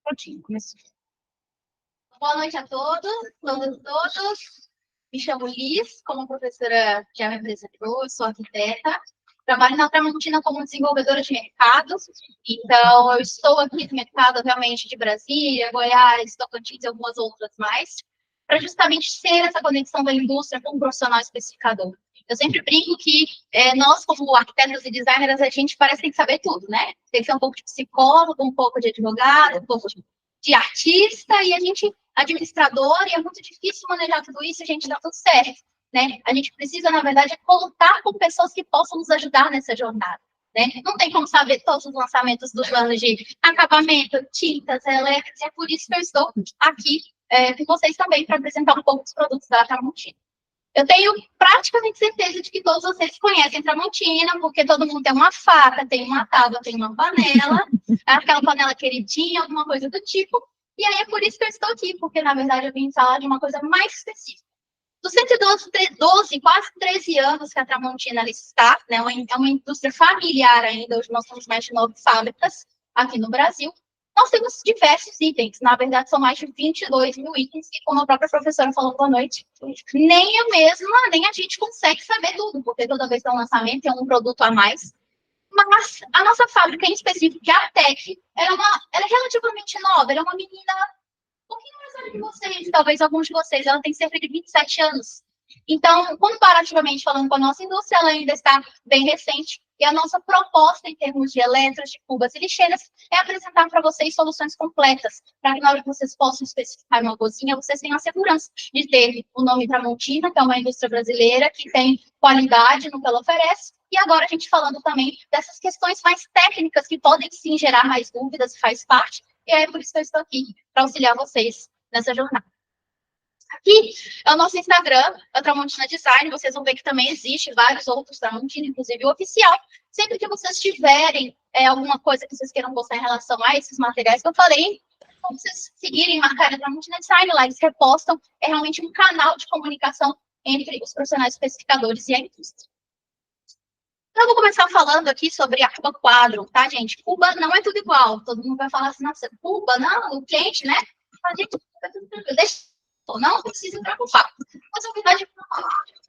Prontinho, começou. Boa noite a todos, todas e todos. Me chamo Liz, como a professora já me apresentou, eu sou arquiteta. Trabalho na Tramontina como desenvolvedora de mercados. Então, eu estou aqui no mercado, realmente, de Brasília, Goiás, Tocantins e algumas outras mais, para justamente ser essa conexão da indústria com o profissional especificador. Eu sempre brinco que nós, como arquitetos e designers, a gente parece que tem que saber tudo, né? Tem que ser um pouco de psicólogo, um pouco de advogado, um pouco de artista, e a gente, administrador, e é muito difícil manejar tudo isso, e a gente dá tudo certo, né? A gente precisa, na verdade, contar com pessoas que possam nos ajudar nessa jornada. Né? Não tem como saber todos os lançamentos dos planos de acabamento, tintas, elétricas, e é por isso que eu estou aqui com vocês também para apresentar um pouco dos produtos da Tramontina. Eu tenho praticamente certeza de que todos vocês conhecem Tramontina, porque todo mundo tem uma faca, tem uma tábua, tem uma panela, aquela panela queridinha, alguma coisa do tipo. E aí é por isso que eu estou aqui, porque na verdade eu vim falar de uma coisa mais específica. Dos 112, quase 13 anos que a Tramontina está, né, é uma indústria familiar ainda, hoje nós temos mais de 9 fábricas aqui no Brasil. Nós temos diversos itens, na verdade são mais de 22 mil itens, que como a própria professora falou boa noite, nem eu mesma, nem a gente consegue saber tudo, porque toda vez que é um lançamento é um produto a mais. Mas a nossa fábrica em específico, que é a Tec, ela é relativamente nova, ela é uma menina um pouquinho mais velha que vocês, talvez alguns de vocês, ela tem cerca de 27 anos. Então, comparativamente falando com a nossa indústria, ela ainda está bem recente. E a nossa proposta em termos de eletros, de cubas e lixeiras é apresentar para vocês soluções completas, para que na hora que vocês possam especificar uma cozinha, vocês tenham a segurança de ter o nome Tramontina, que é uma indústria brasileira que tem qualidade no que ela oferece. E agora a gente falando também dessas questões mais técnicas que podem sim gerar mais dúvidas, faz parte. E é por isso que eu estou aqui, para auxiliar vocês nessa jornada. Aqui é o nosso Instagram, a Tramontina Design. Vocês vão ver que também existe vários outros Tramontina, inclusive o oficial. Sempre que vocês tiverem alguma coisa que vocês queiram postar em relação a esses materiais que eu falei, então vocês seguirem, marcarem a Tramontina Design, lá eles repostam. É realmente um canal de comunicação entre os profissionais especificadores e a indústria. Então, eu vou começar falando aqui sobre a Cuba Quadro, tá, gente? Cuba não é tudo igual. Todo mundo vai falar assim, nossa, Cuba, não, o cliente, né? A gente, é tudo tranquilo. Deixa, não precisa se preocupar. Mas a verdade é que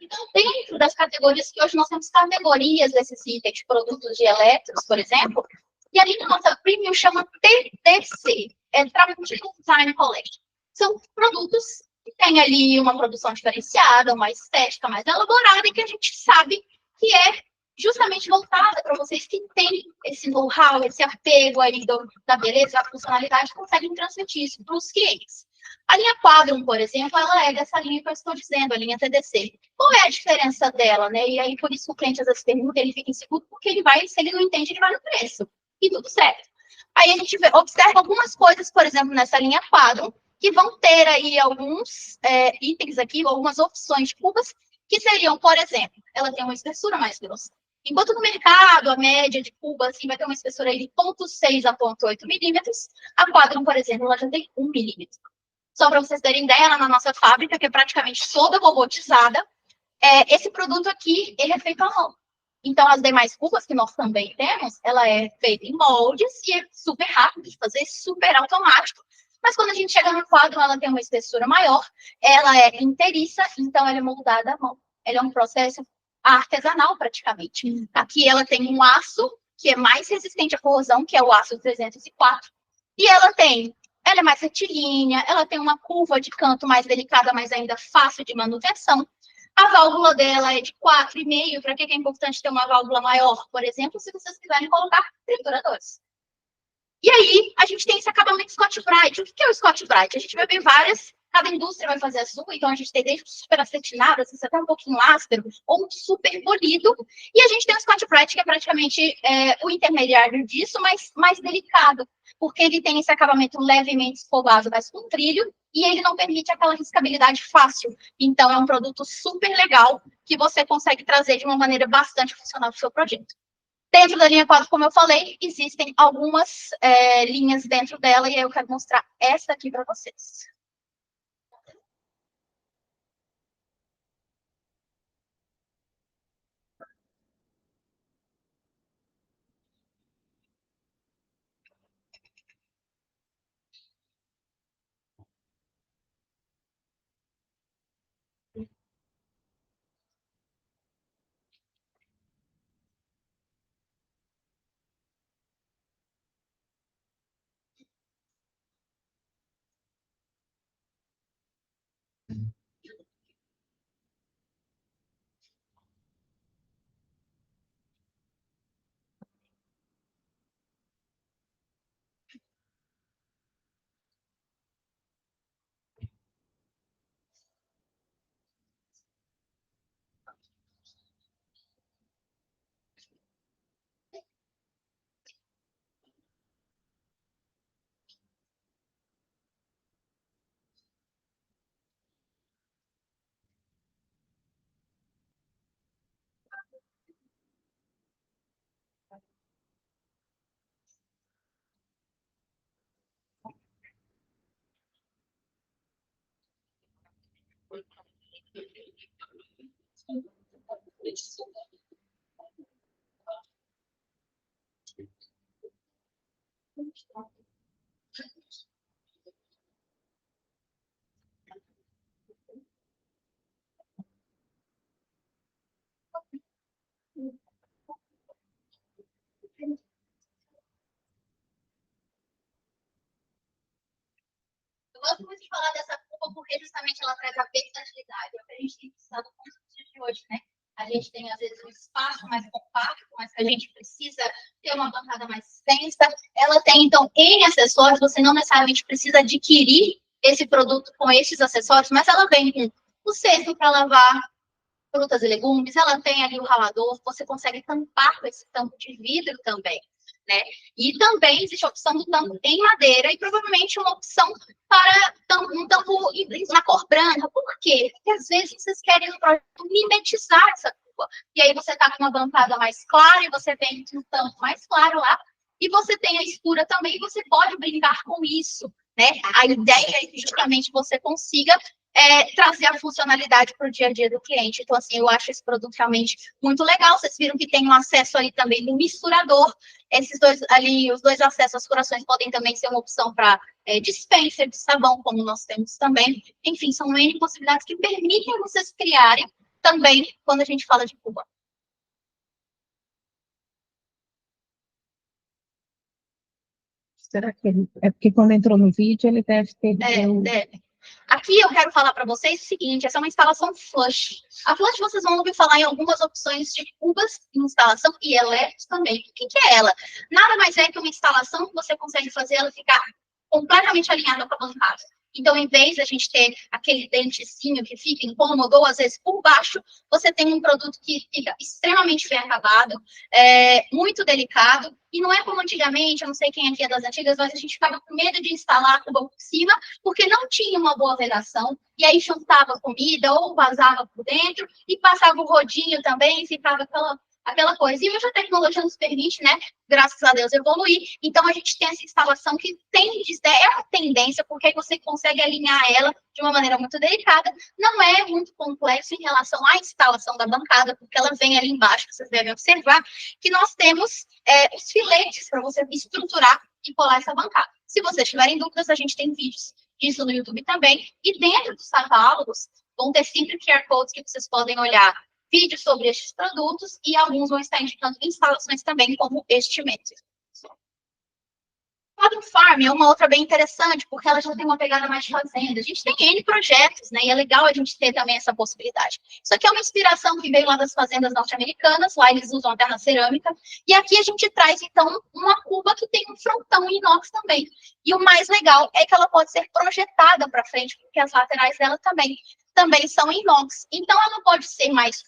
então, dentro das categorias, que hoje nós temos categorias desses itens, produtos de elétricos, por exemplo, e ali na nossa premium chama TDC, Tramontina Design Collection. São produtos que têm ali uma produção diferenciada, uma estética mais elaborada e que a gente sabe que é justamente voltada para vocês que têm esse know-how, esse apego aí da beleza, da funcionalidade, conseguem transmitir isso para os clientes. A linha Quadrum, por exemplo, ela é dessa linha que eu estou dizendo, a linha TDC. Qual é a diferença dela, né? E aí, por isso, o cliente às vezes pergunta, ele fica inseguro, porque ele vai, se ele não entende, ele vai no preço. E tudo certo. Aí a gente observa algumas coisas, por exemplo, nessa linha Quadrum, que vão ter aí alguns itens aqui, algumas opções de cubas, que seriam, por exemplo, ela tem uma espessura mais grossa. Enquanto no mercado, a média de cuba assim, vai ter uma espessura de 0,6 a 0,8 milímetros, a Quadrum, por exemplo, ela já tem 1 milímetro. Só para vocês terem ideia, na nossa fábrica, que é praticamente toda robotizada, esse produto aqui, ele é feito à mão. Então, as demais cubas que nós também temos, ela é feita em moldes e é super rápido de fazer, super automático. Mas quando a gente chega no quadro, ela tem uma espessura maior, ela é inteiriça, então ela é moldada à mão. Ela é um processo artesanal, praticamente. Aqui ela tem um aço que é mais resistente à corrosão, que é o aço 304. E ela é mais retilínea, ela tem uma curva de canto mais delicada, mas ainda fácil de manutenção. A válvula dela é de 4,5. Para que é importante ter uma válvula maior? Por exemplo, se vocês quiserem colocar trituradores. E aí, a gente tem esse acabamento Scotch-Brite. O que é o Scotch-Brite? A gente vai ver várias, cada indústria vai fazer a sua, então a gente tem desde o super acetinado, assim, até um pouquinho áspero, ou um super polido, e a gente tem o Scotch-Brite, que é praticamente o intermediário disso, mas mais delicado, porque ele tem esse acabamento levemente escovado, mas com trilho, e ele não permite aquela riscabilidade fácil. Então, é um produto super legal, que você consegue trazer de uma maneira bastante funcional para o seu projeto. Dentro da linha 4, como eu falei, existem algumas linhas dentro dela, e aí eu quero mostrar essa aqui para vocês. gosto muito de falar dessa cuba porque justamente ela traz a versatilidade. É o que a gente tem precisado com os dias de hoje, né? A gente tem, às vezes, um espaço mais compacto, mas que a gente precisa ter uma bancada mais extensa. Ela tem, então, N acessórios. Você não necessariamente precisa adquirir esse produto com esses acessórios, mas ela vem com o cesto para lavar frutas e legumes, ela tem ali o ralador, você consegue tampar com esse tampo de vidro também, né? E também existe a opção do tampo em madeira e provavelmente uma opção para um tampo na cor branca. Por quê? Porque às vezes vocês querem no projeto mimetizar essa cor. E aí você está com uma bancada mais clara e você tem um tampo mais claro lá. E você tem a escura também e você pode brincar com isso, né? A ideia é que justamente você consiga trazer a funcionalidade para o dia a dia do cliente. Então, assim, eu acho esse produto realmente muito legal. Vocês viram que tem um acesso ali também do misturador. Esses dois ali, os dois acessos às curações podem também ser uma opção para dispenser de sabão, como nós temos também. Enfim, são N possibilidades que permitem vocês criarem também quando a gente fala de Cuba. Será que ele... É porque quando entrou no vídeo, ele deve ter... Deve. Aqui eu quero falar para vocês o seguinte, essa é uma instalação flush. A flush vocês vão ouvir falar em algumas opções de cubas de instalação e elétricos também. O que é ela? Nada mais é que uma instalação que você consegue fazer ela ficar completamente alinhada com a bancada. Então, em vez de a gente ter aquele dentezinho que fica incômodo, ou às vezes por baixo, você tem um produto que fica extremamente bem acabado, muito delicado, e não é como antigamente, eu não sei quem aqui é das antigas, mas a gente ficava com medo de instalar a cuba por cima, porque não tinha uma boa vedação, e aí juntava comida, ou vazava por dentro, e passava o rodinho também, e ficava aquela coisa. E hoje a tecnologia nos permite, né, graças a Deus, evoluir. Então, a gente tem essa instalação que é uma tendência, porque aí você consegue alinhar ela de uma maneira muito delicada. Não é muito complexo em relação à instalação da bancada, porque ela vem ali embaixo, vocês devem observar, que nós temos os filetes para você estruturar e colar essa bancada. Se vocês tiverem dúvidas, a gente tem vídeos disso no YouTube também. E dentro dos catálogos, vão ter sempre QR Codes que vocês podem olhar vídeos sobre estes produtos e alguns vão estar indicando instalações também, como este método. A Modern Farm é uma outra bem interessante, porque ela já tem uma pegada mais de fazenda. A gente tem N projetos, né? E é legal a gente ter também essa possibilidade. Isso aqui é uma inspiração que veio lá das fazendas norte-americanas, lá eles usam a terra cerâmica. E aqui a gente traz, então, uma cuba que tem um frontão inox também. E o mais legal é que ela pode ser projetada para frente, porque as laterais dela também são inox. Então, ela pode ser mais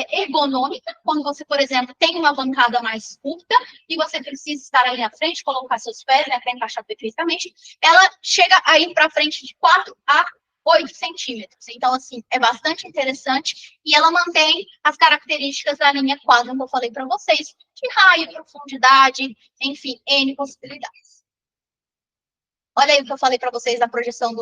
ergonômica, quando você, por exemplo, tem uma bancada mais curta e você precisa estar ali na frente, colocar seus pés, né, para encaixar perfeitamente, ela chega aí para frente de 4 a 8 centímetros. Então, assim, é bastante interessante e ela mantém as características da linha quadra que eu falei para vocês, de raio, profundidade, enfim, N possibilidades. Olha aí o que eu falei para vocês da projeção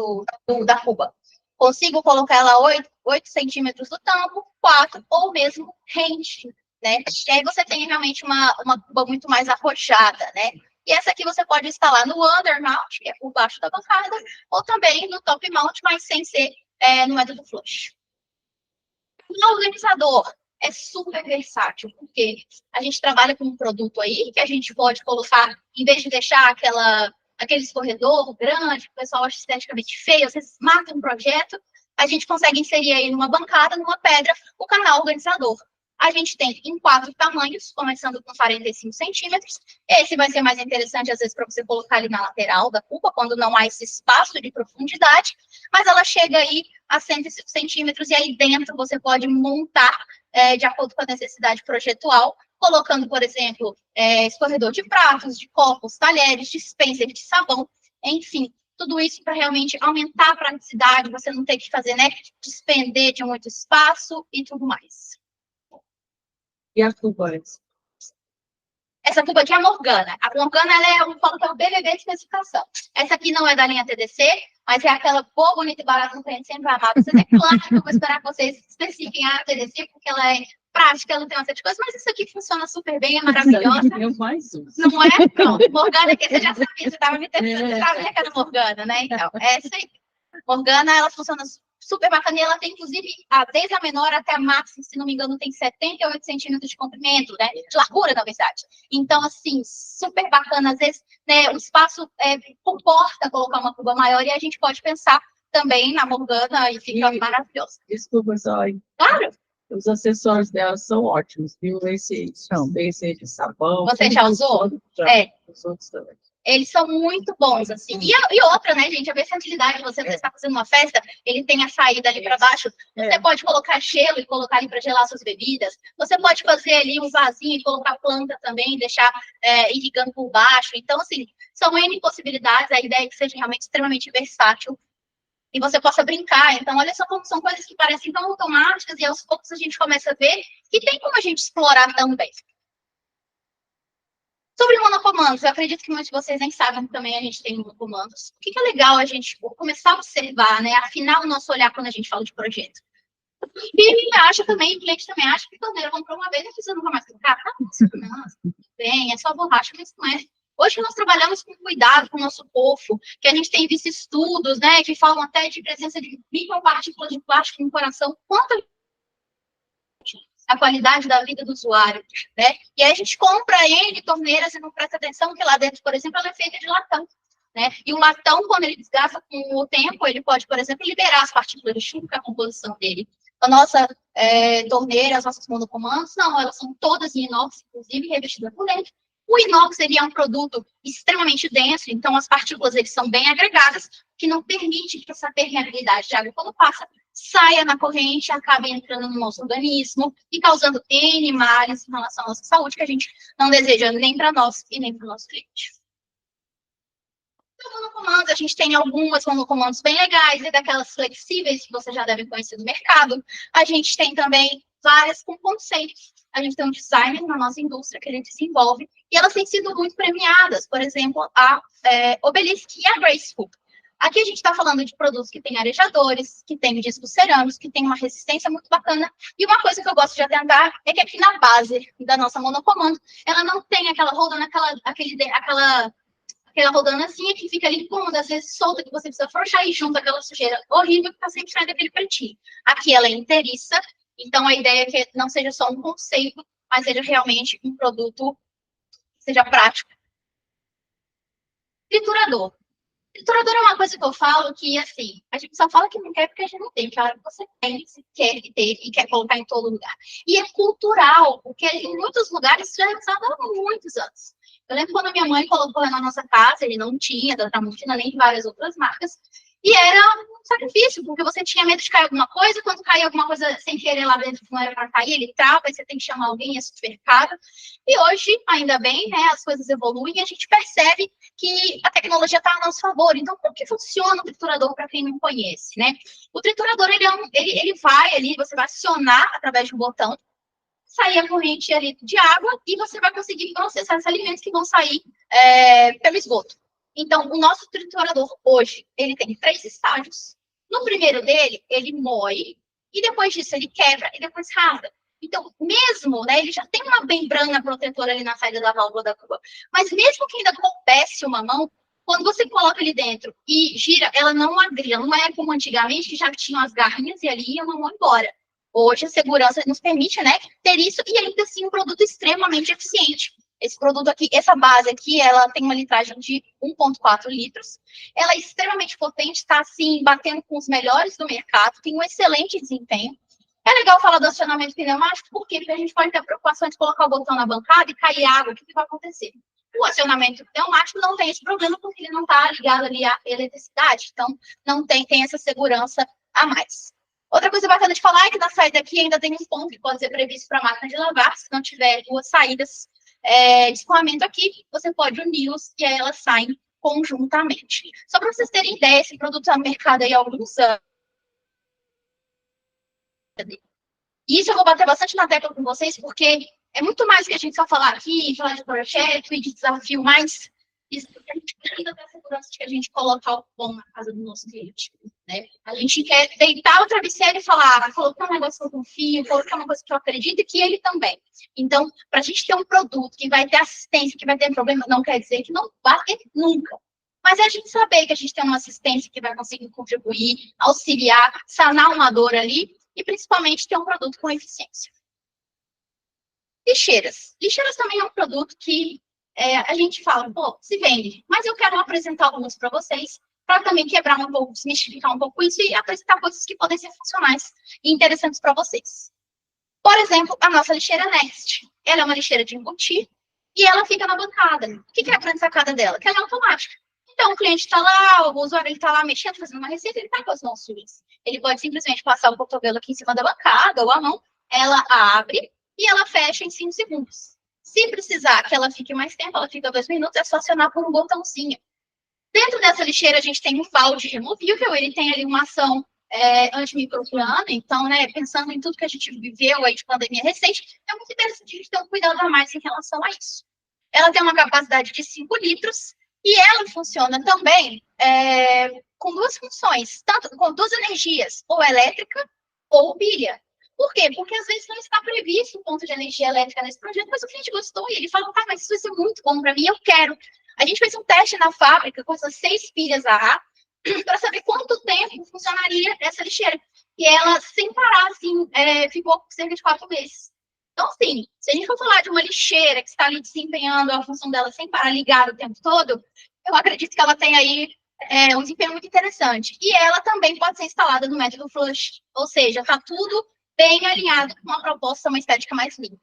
da cuba. Consigo colocar ela 8 centímetros do tampo, 4 ou mesmo rente, né? E aí você tem realmente uma cuba muito mais arrojada, né? E essa aqui você pode instalar no under mount, que é por baixo da bancada, ou também no top mount, mas sem ser no método flush. O organizador é super versátil, porque a gente trabalha com um produto aí que a gente pode colocar, em vez de deixar aquele escorredor grande, que o pessoal acha esteticamente feio, vocês matam um projeto, a gente consegue inserir aí numa bancada, numa pedra, o canal organizador. A gente tem em 4 tamanhos, começando com 45 centímetros. Esse vai ser mais interessante, às vezes, para você colocar ali na lateral da cuba, quando não há esse espaço de profundidade, mas ela chega aí a 105 centímetros, e aí dentro você pode montar de acordo com a necessidade projetual, colocando, por exemplo, escorredor de pratos, de copos, talheres, dispenser de sabão, enfim, tudo isso para realmente aumentar a praticidade, você não ter que fazer, né, despender de muito espaço e tudo mais. E a cuba? Essa cuba aqui é a Morgana. A Morgana, eu falo que é o BBB de especificação. Essa aqui não é da linha TDC, mas é aquela boa, bonita e barata, um cliente sempre amado. Vocês é claro que eu vou esperar que vocês especifiquem a TDC, porque ela é prática, ela tem uma série de coisas, mas isso aqui funciona super bem, é maravilhosa. Eu mais uso. Não é? Pronto. Morgana aqui, você já sabia, você estava me tentando, você sabia que era Morgana, né? Então, é isso aí. Morgana, ela funciona super bacana, e ela tem, inclusive, desde a menor até a máxima, se não me engano, tem 78 centímetros de comprimento, né? De largura, na verdade. Então, assim, super bacana. Às vezes, né, o espaço comporta colocar uma cuba maior, e a gente pode pensar também na Morgana, e fica maravilhoso. Desculpa, só. Claro! Os acessórios dela são ótimos, viu? Esse de sabão. Você já usou? Já. Os outros também. Eles são muito bons, assim. E outra, né, gente, a versatilidade, você está fazendo uma festa, ele tem a saída ali para baixo, você pode colocar gelo e colocar ali para gelar suas bebidas, você pode fazer ali um vasinho e colocar planta também, deixar irrigando por baixo. Então, assim, são N possibilidades, a ideia é que seja realmente extremamente versátil e você possa brincar. Então, olha só como são coisas que parecem tão automáticas e aos poucos a gente começa a ver que tem como a gente explorar também. Sobre monocomandos, eu acredito que muitos de vocês nem sabem que também a gente tem monocomandos. O que é legal a gente começar a observar, né? Afinar o nosso olhar quando a gente fala de projeto. E a gente acha também, o cliente também acha que torneira comprou uma vez e precisa nunca mais trocar. Não, bem, é só borracha, mas não é. Hoje nós trabalhamos com cuidado com o nosso polvo, que a gente tem visto estudos, né, que falam até de presença de micropartículas de plástico no coração. Quanto a qualidade da vida do usuário, né? E aí a gente compra N torneiras e não presta atenção que lá dentro, por exemplo, ela é feita de latão, né? E o latão, quando ele desgasta com o tempo, ele pode, por exemplo, liberar as partículas de chumbo, que é a composição dele. A nossa torneira, as nossas monocomandos, não, elas são todas em inox, inclusive revestidas por dentro. O inox ele é um produto extremamente denso, então as partículas eles são bem agregadas, que não permite que essa permeabilidade de água, quando passa, saia na corrente, acabe entrando no nosso organismo e causando N males em relação à nossa saúde, que a gente não deseja nem para nós e nem para o nosso cliente. Então, monocomandos, a gente tem algumas monocomandos bem legais, e daquelas flexíveis que você já deve conhecer do mercado. A gente tem também várias com conceitos. A gente tem um designer na nossa indústria que ele desenvolve, e elas têm sido muito premiadas. Por exemplo, a Obelisk e a Graceful. Aqui a gente está falando de produtos que têm arejadores, que têm discos cerâmicos, que têm uma resistência muito bacana. E uma coisa que eu gosto de atentar é que aqui na base da nossa monocomando, ela não tem aquela rodando, aquela rodanazinha que fica ali cômoda, às vezes solta, que você precisa frouxar e junto aquela sujeira horrível que está sempre saindo aquele pretinho. Aqui ela é inteiriça, então a ideia é que não seja só um conceito, mas seja realmente um produto que seja prático. Triturador. Triturador é uma coisa que eu falo que, assim, a gente só fala que não quer porque a gente não tem, porque a hora que você tem, você quer ter e quer colocar em todo lugar. E é cultural, porque em muitos lugares isso já é usado há muitos anos. Eu lembro quando a minha mãe colocou na nossa casa, ele não tinha da Tramontina nem de várias outras marcas, e era um sacrifício, porque você tinha medo de cair alguma coisa, quando caía alguma coisa sem querer lá dentro que não era para cair, ele trava, e você tem que chamar alguém, é super caro. E hoje, ainda bem, né, as coisas evoluem e a gente percebe que a tecnologia está a nosso favor. Então, como que funciona o triturador para quem não conhece, né? O triturador, ele vai ali, você vai acionar através de um botão, sair a corrente ali de água e você vai conseguir processar esses alimentos que vão sair pelo esgoto. Então, o nosso triturador hoje, ele tem 3 estágios. No primeiro dele, ele moe, e depois disso ele quebra e depois rasga. Então, mesmo, né, ele já tem uma membrana protetora ali na saída da válvula da cuba, mas mesmo que ainda coubesse uma mão, quando você coloca ali dentro e gira, ela não agria, não é como antigamente, que já tinham as garrinhas e ali ia uma mão embora. Hoje a segurança nos permite, né, ter isso e ainda assim um produto extremamente eficiente. Esse produto aqui, essa base aqui, ela tem uma litragem de 1,4 litros. Ela é extremamente potente, está assim, batendo com os melhores do mercado, tem um excelente desempenho. É legal falar do acionamento pneumático, por quê? Porque a gente pode ter a preocupação de colocar o botão na bancada e cair água, o que vai acontecer? O acionamento pneumático não tem esse problema, porque ele não está ligado ali à eletricidade, então não tem essa segurança a mais. Outra coisa bacana de falar é que na saída aqui ainda tem um ponto que pode ser previsto para a máquina de lavar, se não tiver 2 saídas de escoamento aqui, você pode uni-los e aí elas saem conjuntamente. Só para vocês terem ideia, esse produto está no mercado aí há alguns anos. Isso eu vou bater bastante na tecla com vocês, porque é muito mais que a gente só falar aqui, falar de projeto e de desafio, mas isso porque a gente precisa ter a segurança de que a gente coloca o pão na casa do nosso cliente. Né? A gente quer deitar o travesseiro e falar, colocar um negócio que eu confio, colocar uma coisa que eu acredito e que ele também. Então, para a gente ter um produto que vai ter assistência, que vai ter problema, não quer dizer que não vai ter nunca. Mas é a gente saber que a gente tem uma assistência que vai conseguir contribuir, auxiliar, sanar uma dor ali e principalmente ter um produto com eficiência. Lixeiras. Lixeiras também é um produto que a gente fala, pô, se vende, mas eu quero apresentar alguns para vocês, para também quebrar um pouco, desmistificar um pouco isso e apresentar coisas que podem ser funcionais e interessantes para vocês. Por exemplo, a nossa lixeira Next. Ela é uma lixeira de embutir e ela fica na bancada. O que é a grande sacada dela? Que ela é automática. Então, o cliente está lá, o usuário está lá mexendo, fazendo uma receita, ele está com as mãos sujas. Ele pode simplesmente passar o cotovelo aqui em cima da bancada ou a mão, ela abre e ela fecha em 5 segundos. Se precisar que ela fique mais tempo, ela fica 2 minutos, é só acionar por um botãozinho. Dentro dessa lixeira, a gente tem um balde removível, ele tem ali uma ação antimicrobiana, então, né, pensando em tudo que a gente viveu aí de pandemia recente, é muito interessante a gente ter um cuidado a mais em relação a isso. Ela tem uma capacidade de 5 litros e ela funciona também com 2 funções, tanto com 2 energias, ou elétrica ou pilha. Por quê? Porque às vezes não está previsto o ponto de energia elétrica nesse projeto, mas o cliente gostou e ele fala, tá, mas isso vai ser muito bom para mim, eu quero. A gente fez um teste na fábrica com essas 6 pilhas AA para saber quanto tempo funcionaria essa lixeira. E ela, sem parar, assim, ficou por cerca de 4 meses. Então, assim, se a gente for falar de uma lixeira que está ali desempenhando a função dela sem parar ligada o tempo todo, eu acredito que ela tem aí um desempenho muito interessante. E ela também pode ser instalada no método flush, ou seja, está tudo bem alinhado com uma proposta, uma estética mais limpa.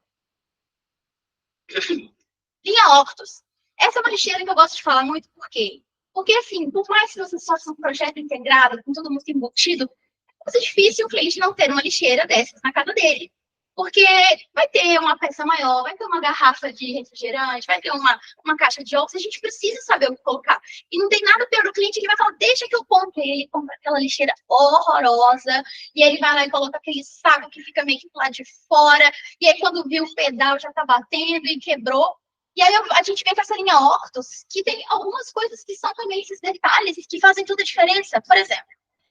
Linha Octus. Essa é uma lixeira que eu gosto de falar muito, por quê? Porque, assim, por mais que você faça um projeto integrado, com todo mundo embutido, é difícil o cliente não ter uma lixeira dessas na casa dele. Porque vai ter uma peça maior, vai ter uma garrafa de refrigerante, vai ter uma caixa de ovos, a gente precisa saber o que colocar. E não tem nada pior do cliente que vai falar, deixa que eu compre. Ele compra aquela lixeira horrorosa, e ele vai lá e coloca aquele saco que fica meio que lá de fora, e aí quando viu o pedal já tá batendo e quebrou. E aí a gente vê com essa linha Hortus, que tem algumas coisas que são também esses detalhes que fazem toda a diferença. Por exemplo,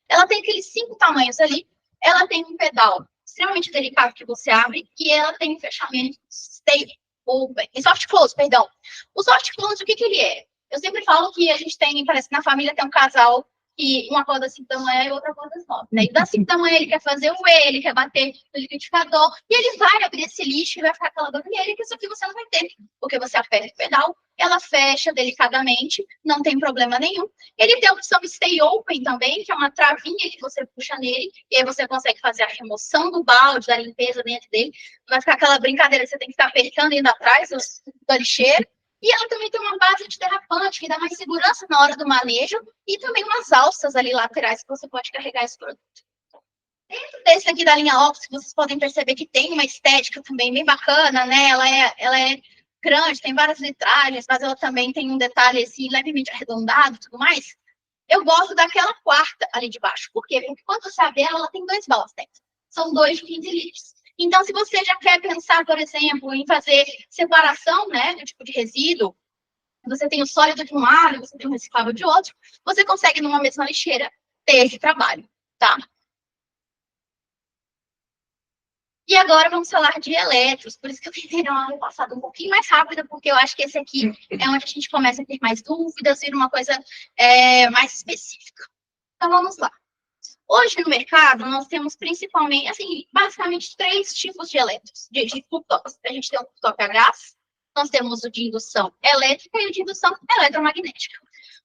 ela tem aqueles 5 tamanhos ali, ela tem um pedal extremamente delicado que você abre e ela tem um fechamento stay open, soft close, perdão. O soft close, o que ele é? Eu sempre falo que a gente tem, parece que na família tem um casal que uma acorda 5 da manhã e outra acorda 9, né? E das 5 da manhã ele quer fazer o E, ele quer bater no liquidificador, e ele vai abrir esse lixo e vai ficar aquela barulheira que isso aqui você não vai ter, porque você aperta o pedal, ela fecha delicadamente, não tem problema nenhum. Ele tem a opção Stay Open também, que é uma travinha que você puxa nele, e aí você consegue fazer a remoção do balde, da limpeza dentro dele. Vai ficar aquela brincadeira que você tem que ficar apertando indo atrás da lixeira. E ela também tem uma base antiderrapante, que dá mais segurança na hora do manejo, e também umas alças ali laterais que você pode carregar esse produto. Dentro desse aqui da linha Opus, vocês podem perceber que tem uma estética também bem bacana, né? Ela é grande, tem várias litragens, mas ela também tem um detalhe assim, levemente arredondado e tudo mais. Eu gosto daquela quarta ali de baixo. Por quê? Porque quando você abre ela tem 2 baldes dentro. São 2 de 15 litros. Então, se você já quer pensar, por exemplo, em fazer separação, né, do tipo de resíduo, você tem o sólido de um lado, você tem o reciclável de outro, você consegue, numa mesma lixeira, ter esse trabalho, tá? E agora vamos falar de eletros, por isso que eu tentei dar uma passada um pouquinho mais rápida, porque eu acho que esse aqui é onde a gente começa a ter mais dúvidas, vira uma coisa mais específica. Então vamos lá. Hoje no mercado nós temos principalmente, assim, basicamente 3 tipos de eletros, de cooktops. A gente tem o cooktop a gás, nós temos o de indução elétrica e o de indução eletromagnética.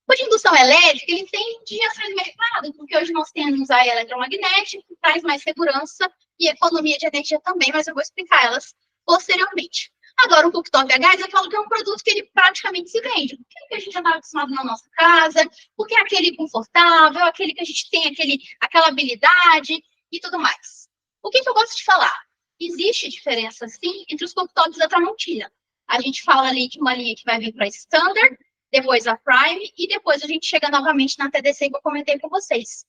O de indução elétrica, ele tende a sair do mercado, porque hoje nós temos a eletromagnética, que traz mais segurança e economia de energia também, mas eu vou explicar elas posteriormente. Agora, o cooktop a gás, eu falo que é um produto que ele praticamente se vende, porque é que a gente já está acostumado na nossa casa, porque é aquele confortável, aquele que a gente tem aquela habilidade e tudo mais. O que eu gosto de falar? Existe diferença, sim, entre os cooktops da Tramontina. A gente fala ali de uma linha que vai vir para Standard, depois a Prime, e depois a gente chega novamente na TDC que eu comentei com vocês.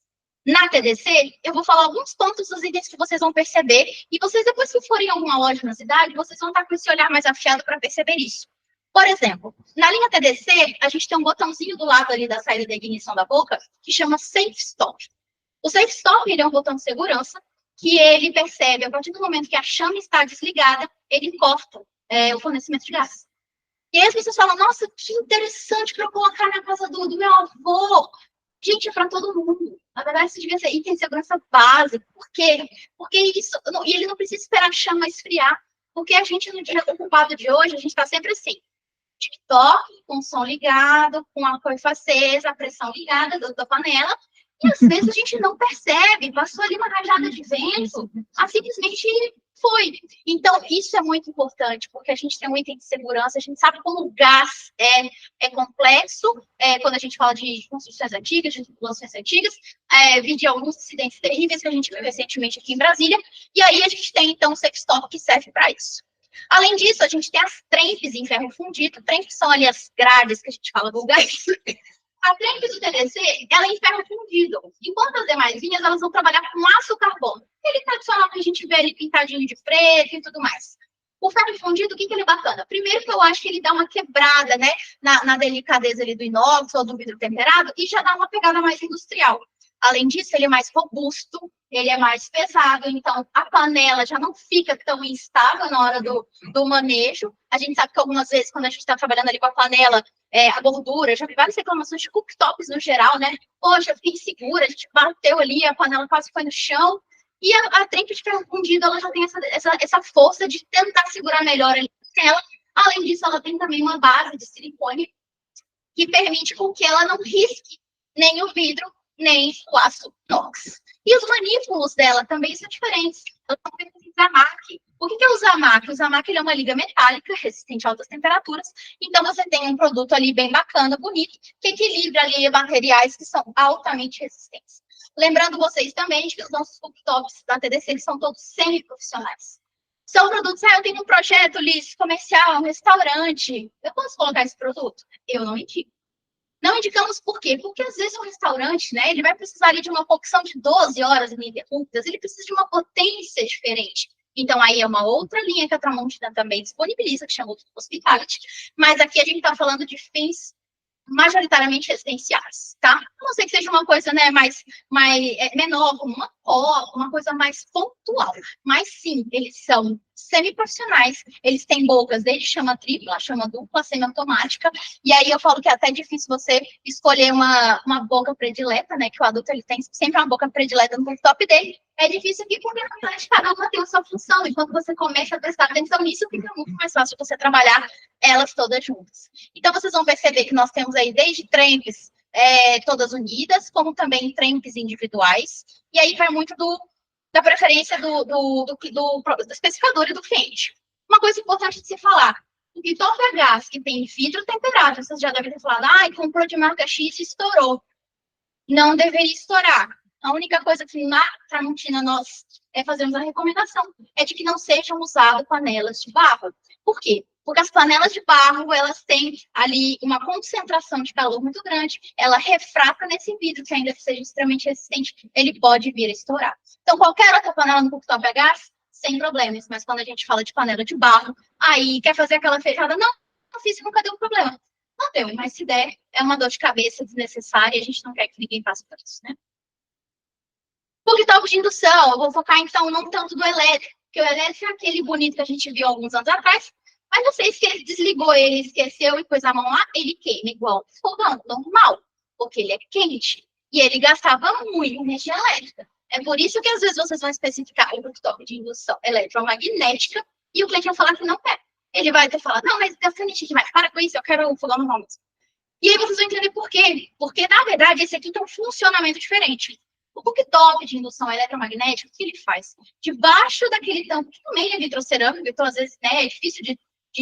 Na TDC, eu vou falar alguns pontos dos itens que vocês vão perceber, e vocês, depois que forem em alguma loja na cidade, vocês vão estar com esse olhar mais afiado para perceber isso. Por exemplo, na linha TDC, a gente tem um botãozinho do lado ali da saída da ignição da boca, que chama Safe Stop. O Safe Stop, ele é um botão de segurança, que ele percebe, a partir do momento que a chama está desligada, ele corta o fornecimento de gás. E aí as pessoas falam, nossa, que interessante para eu colocar na casa do meu avô. Gente, é para todo mundo. Na verdade, isso devia ser item de segurança básico. Por quê? Porque isso. E ele não precisa esperar a chama esfriar. Porque a gente, no dia ocupado de hoje, a gente está sempre assim. TikTok, com o som ligado, com a coifa acesa, a pressão ligada da panela. E às vezes a gente não percebe, passou ali uma rajada de vento, simplesmente foi. Então, isso é muito importante, porque a gente tem um item de segurança, a gente sabe como o gás é complexo, quando a gente fala de construções antigas, de populações antigas, vi de alguns acidentes terríveis que a gente viu recentemente aqui em Brasília, e aí a gente tem, então, o sextop que serve para isso. Além disso, a gente tem as trempes em ferro fundido, trempes são ali as grades que a gente fala vulgarmente. A trempe do TDC, ela é em ferro fundido, enquanto as demais linhas, elas vão trabalhar com aço carbono. Ele tradicional que a gente vê ali pintadinho de preto e tudo mais. O ferro fundido, o que ele é bacana? Primeiro que eu acho que ele dá uma quebrada, né, na delicadeza ali do inox ou do vidro temperado e já dá uma pegada mais industrial. Além disso, ele é mais robusto, ele é mais pesado, então a panela já não fica tão instável na hora do manejo. A gente sabe que algumas vezes, quando a gente está trabalhando ali com a panela, a gordura, já vi várias reclamações de cooktops no geral, né? Poxa, eu fiquei insegura, a gente bateu ali, a panela quase foi no chão. E a trempe de ferro fundido, ela já tem essa força de tentar segurar melhor ali ela. Além disso, ela tem também uma base de silicone que permite com que ela não risque nem o vidro, nem o aço inox. E os manípulos dela também são diferentes. Ela são feitas em Zamac. O que é o Zamac? O Zamac ele é uma liga metálica, resistente a altas temperaturas. Então, você tem um produto ali bem bacana, bonito, que equilibra ali materiais que são altamente resistentes. Lembrando vocês também de que os nossos cooktops da TDC eles são todos semi-profissionais. São produtos, eu tenho um projeto, Liz, comercial, um restaurante. Eu posso colocar esse produto? Eu não indico. Não indicamos por quê? Porque às vezes o restaurante, né, ele vai precisar ali de uma cocção de 12 horas ininterruptas, ele precisa de uma potência diferente. Então, aí é uma outra linha que a Tramontina também disponibiliza, que chama Hospitality, mas aqui a gente está falando de fins majoritariamente residenciais, tá? A não ser que seja uma coisa, né, menor, como uma copa, uma coisa mais pontual. Mas sim, eles são semiprofissionais, eles têm bocas desde chama tripla, chama dupla, semiautomática, e aí eu falo que é até difícil você escolher uma boca predileta, né, que o adulto ele tem sempre uma boca predileta no top dele. É difícil aqui porque, na verdade, cada uma tem a sua função, e quando você começa a prestar atenção nisso, fica muito mais fácil você trabalhar elas todas juntas. Então, vocês vão perceber que nós temos aí desde trempes todas unidas, como também trempes individuais, e aí vai muito da preferência do especificador e do cliente. Uma coisa importante de se falar, o Pitop a gás que tem vidro temperado, vocês já devem ter falado, comprou de marca X e estourou. Não deveria estourar. A única coisa que na Tramontina nós fazemos a recomendação é de que não sejam usadas panelas de barro. Por quê? Porque as panelas de barro, elas têm ali uma concentração de calor muito grande, ela refrata nesse vidro, que ainda que seja extremamente resistente, ele pode vir a estourar. Então, qualquer outra panela no cooktop a gás, sem problemas, mas quando a gente fala de panela de barro, aí quer fazer aquela feijoada, não fiz, nunca deu problema. Não deu, mas se der, é uma dor de cabeça desnecessária e a gente não quer que ninguém passe por isso, né? Cooktop de indução, eu vou focar então não tanto do elétrico, porque o elétrico é aquele bonito que a gente viu alguns anos atrás, mas você desligou ele, esqueceu e pôs a mão lá, ele queima igual fogão, normal, porque ele é quente. E ele gastava muito energia elétrica. É por isso que às vezes vocês vão especificar o cooktop de indução eletromagnética e o cliente vai falar que não quer. Ele vai ter falado, não, mas gasta energia demais, para com isso, eu quero um fogão normal mesmo. E aí vocês vão entender por quê. Porque, na verdade, esse aqui tem um funcionamento diferente. O cooktop de indução eletromagnética, o que ele faz? Debaixo daquele tampo, que também é vitrocerâmico, então às vezes é difícil de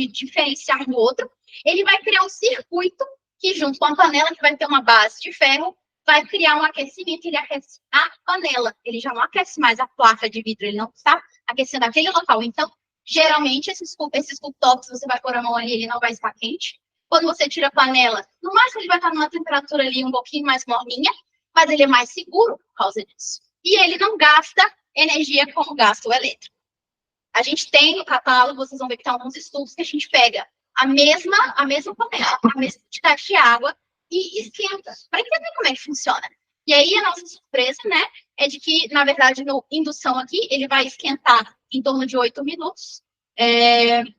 diferenciar do outro, ele vai criar um circuito que, junto com a panela, que vai ter uma base de ferro, vai criar um aquecimento, ele aquece a panela. Ele já não aquece mais a placa de vidro, ele não está aquecendo aquele local. Então, geralmente, esses cooktops, você vai pôr a mão ali, ele não vai estar quente. Quando você tira a panela, no máximo ele vai estar numa temperatura ali um pouquinho mais morninha, mas ele é mais seguro por causa disso. E ele não gasta energia como gasta o elétrico. A gente tem no catálogo, vocês vão ver que tem alguns estudos que a gente pega a mesma panela, a mesma quantidade de água e esquenta, para entender como é que funciona. E aí, a nossa surpresa, né, é de que, na verdade, no indução aqui, ele vai esquentar em torno de 8 minutos,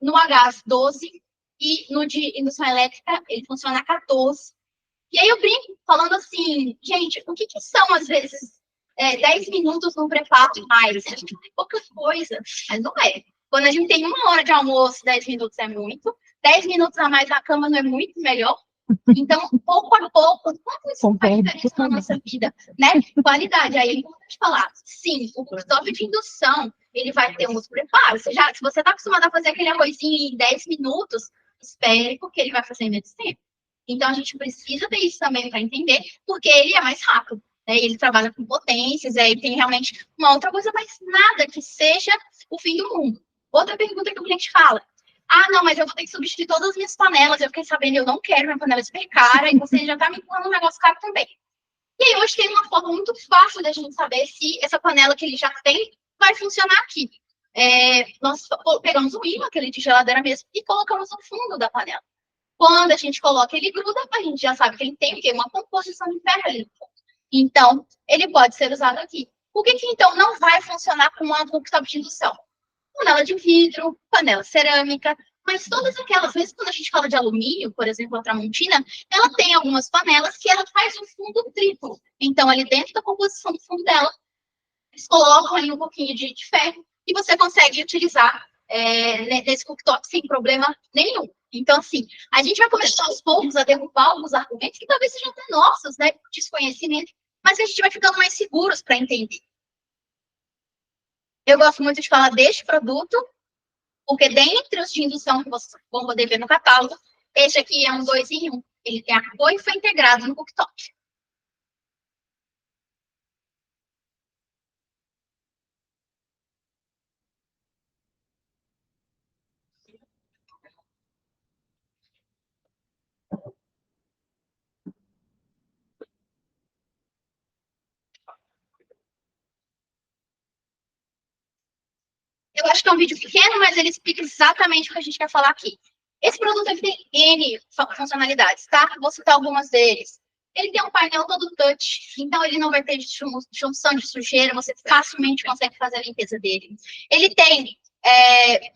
no a gás 12, e no de indução elétrica ele funciona a 14. E aí eu brinco falando assim, gente, o que são, às vezes, 10 minutos no preparo mais? A gente tem pouca coisa, mas não é. Quando a gente tem 1 hora de almoço, 10 minutos é muito. 10 minutos a mais na cama não é muito melhor. Então, pouco a pouco, quanto isso faz diferença na nossa vida, né? Qualidade. Aí é importante falar, sim, o cooktop de indução, ele vai ter uns preparos. Se você está acostumado a fazer aquele arrozinho em 10 minutos, espere, porque ele vai fazer em menos tempo. Então, a gente precisa ter isso também para entender, porque ele é mais rápido. Né? Ele trabalha com potências, aí tem realmente uma outra coisa, mas nada que seja o fim do mundo. Outra pergunta que o cliente fala, ah, não, mas eu vou ter que substituir todas as minhas panelas. Eu fiquei sabendo, eu não quero minha panela super cara, e você já está me empurrando um negócio caro também. E aí, hoje tem uma forma muito fácil da gente saber se essa panela que ele já tem vai funcionar aqui. Nós pegamos um ímã, aquele de geladeira mesmo, e colocamos no fundo da panela. Quando a gente coloca, ele gruda, a gente já sabe que ele tem o quê? Uma composição de ferro ali. Então, ele pode ser usado aqui. O que então não vai funcionar com uma cooktop de indução? Panela de vidro, panela cerâmica, mas todas aquelas, mesmo quando a gente fala de alumínio, por exemplo, a Tramontina, ela tem algumas panelas que ela faz um fundo triplo. Então, ali dentro da composição do fundo dela, eles colocam ali um pouquinho de ferro e você consegue utilizar nesse cooktop sem problema nenhum. Então, assim, a gente vai começar aos poucos a derrubar alguns argumentos que talvez sejam até nossos, né, desconhecimento, mas a gente vai ficando mais seguros para entender. Eu gosto muito de falar deste produto, porque dentre os de indução que vocês vão poder ver no catálogo, este aqui é um 2 em 1. Ele tem a coifa integrado no cooktop. Eu acho que é um vídeo pequeno, mas ele explica exatamente o que a gente quer falar aqui. Esse produto aqui tem N funcionalidades, tá? Vou citar algumas deles. Ele tem um painel todo touch, então ele não vai ter junção de sujeira, você facilmente consegue fazer a limpeza dele. Ele tem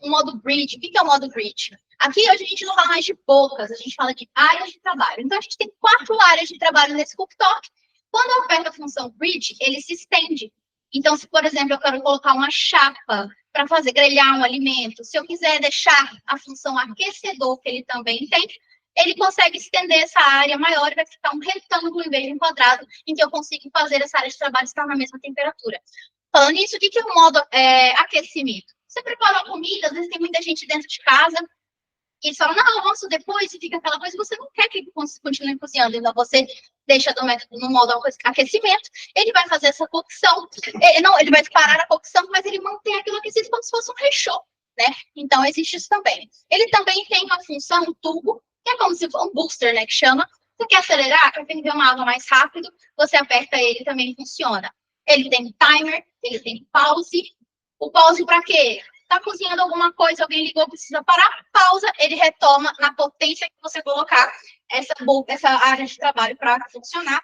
um modo bridge. O que é o modo bridge? Aqui hoje a gente não fala mais de bocas, a gente fala de áreas de trabalho. Então a gente tem 4 áreas de trabalho nesse cooktop. Quando eu aperto a função bridge, ele se estende. Então, se, por exemplo, eu quero colocar uma chapa para fazer grelhar um alimento, se eu quiser deixar a função aquecedor, que ele também tem, ele consegue estender essa área maior e vai ficar um retângulo em vez de um quadrado, em que eu consigo fazer essa área de trabalho estar na mesma temperatura. Falando nisso, o que é o modo aquecimento? Você prepara a comida, às vezes tem muita gente dentro de casa, e eles falam, não, almoço depois, e fica aquela coisa, você não quer que continue cozinhando, então você deixa no modo aquecimento, ele vai fazer essa cocção, ele vai parar a cocção, mas ele mantém aquilo aquecido como se fosse um rechô, né? Então, existe isso também. Ele também tem uma função, um tubo, que é como se fosse um booster, né, que chama. Você quer acelerar, quer ferver uma água mais rápido, você aperta ele, também funciona. Ele tem timer, ele tem pause. O pause para quê? Está cozinhando alguma coisa, alguém ligou, precisa parar, pausa, ele retoma na potência que você colocar essa área de trabalho para funcionar,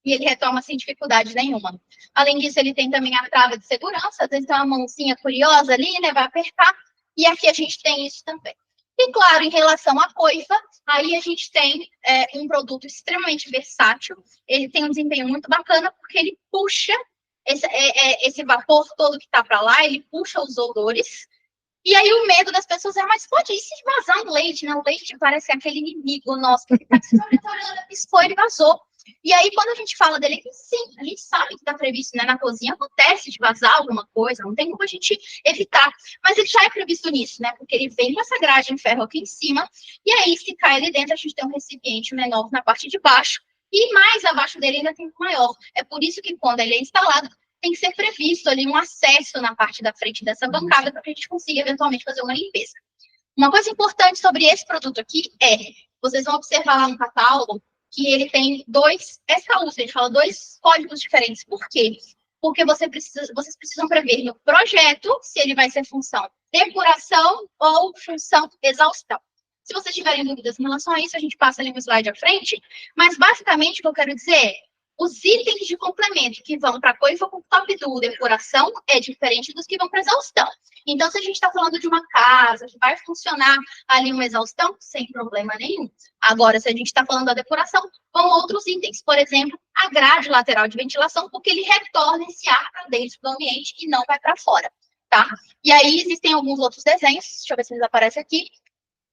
e ele retoma sem dificuldade nenhuma. Além disso, ele tem também a trava de segurança, às vezes tem uma mãozinha curiosa ali, né, vai apertar, e aqui a gente tem isso também. E, claro, em relação à coifa, aí a gente tem um produto extremamente versátil, ele tem um desempenho muito bacana, porque ele puxa esse vapor todo que está para lá, ele puxa os odores. E aí o medo das pessoas é, mas pode ir se vazar um leite, né? O leite parece aquele inimigo nosso, que está piscou, ele vazou. E aí, quando a gente fala dele, sim, a gente sabe que está previsto, né? Na cozinha acontece de vazar alguma coisa, não tem como a gente evitar. Mas ele já é previsto nisso, né? Porque ele vem com essa grade de ferro aqui em cima, e aí, se cai ali dentro, a gente tem um recipiente menor na parte de baixo, e mais abaixo dele ainda tem um maior. É por isso que quando ele é instalado, tem que ser previsto ali um acesso na parte da frente dessa bancada para que a gente consiga eventualmente fazer uma limpeza. Uma coisa importante sobre esse produto aqui vocês vão observar lá no catálogo que ele tem 2 SKUs, a gente fala 2 códigos diferentes. Por quê? Porque vocês precisam prever no projeto se ele vai ser função depuração ou função exaustão. Se vocês tiverem dúvidas em relação a isso, a gente passa ali no slide à frente, mas basicamente o que eu quero dizer Os itens de complemento que vão para a coifa com top do depuração é diferente dos que vão para exaustão. Então, se a gente está falando de uma casa que vai funcionar ali uma exaustão, sem problema nenhum. Agora, se a gente está falando da depuração, vão outros itens. Por exemplo, a grade lateral de ventilação, porque ele retorna esse ar para dentro do ambiente e não vai para fora, tá? E aí, existem alguns outros desenhos, deixa eu ver se eles aparecem aqui.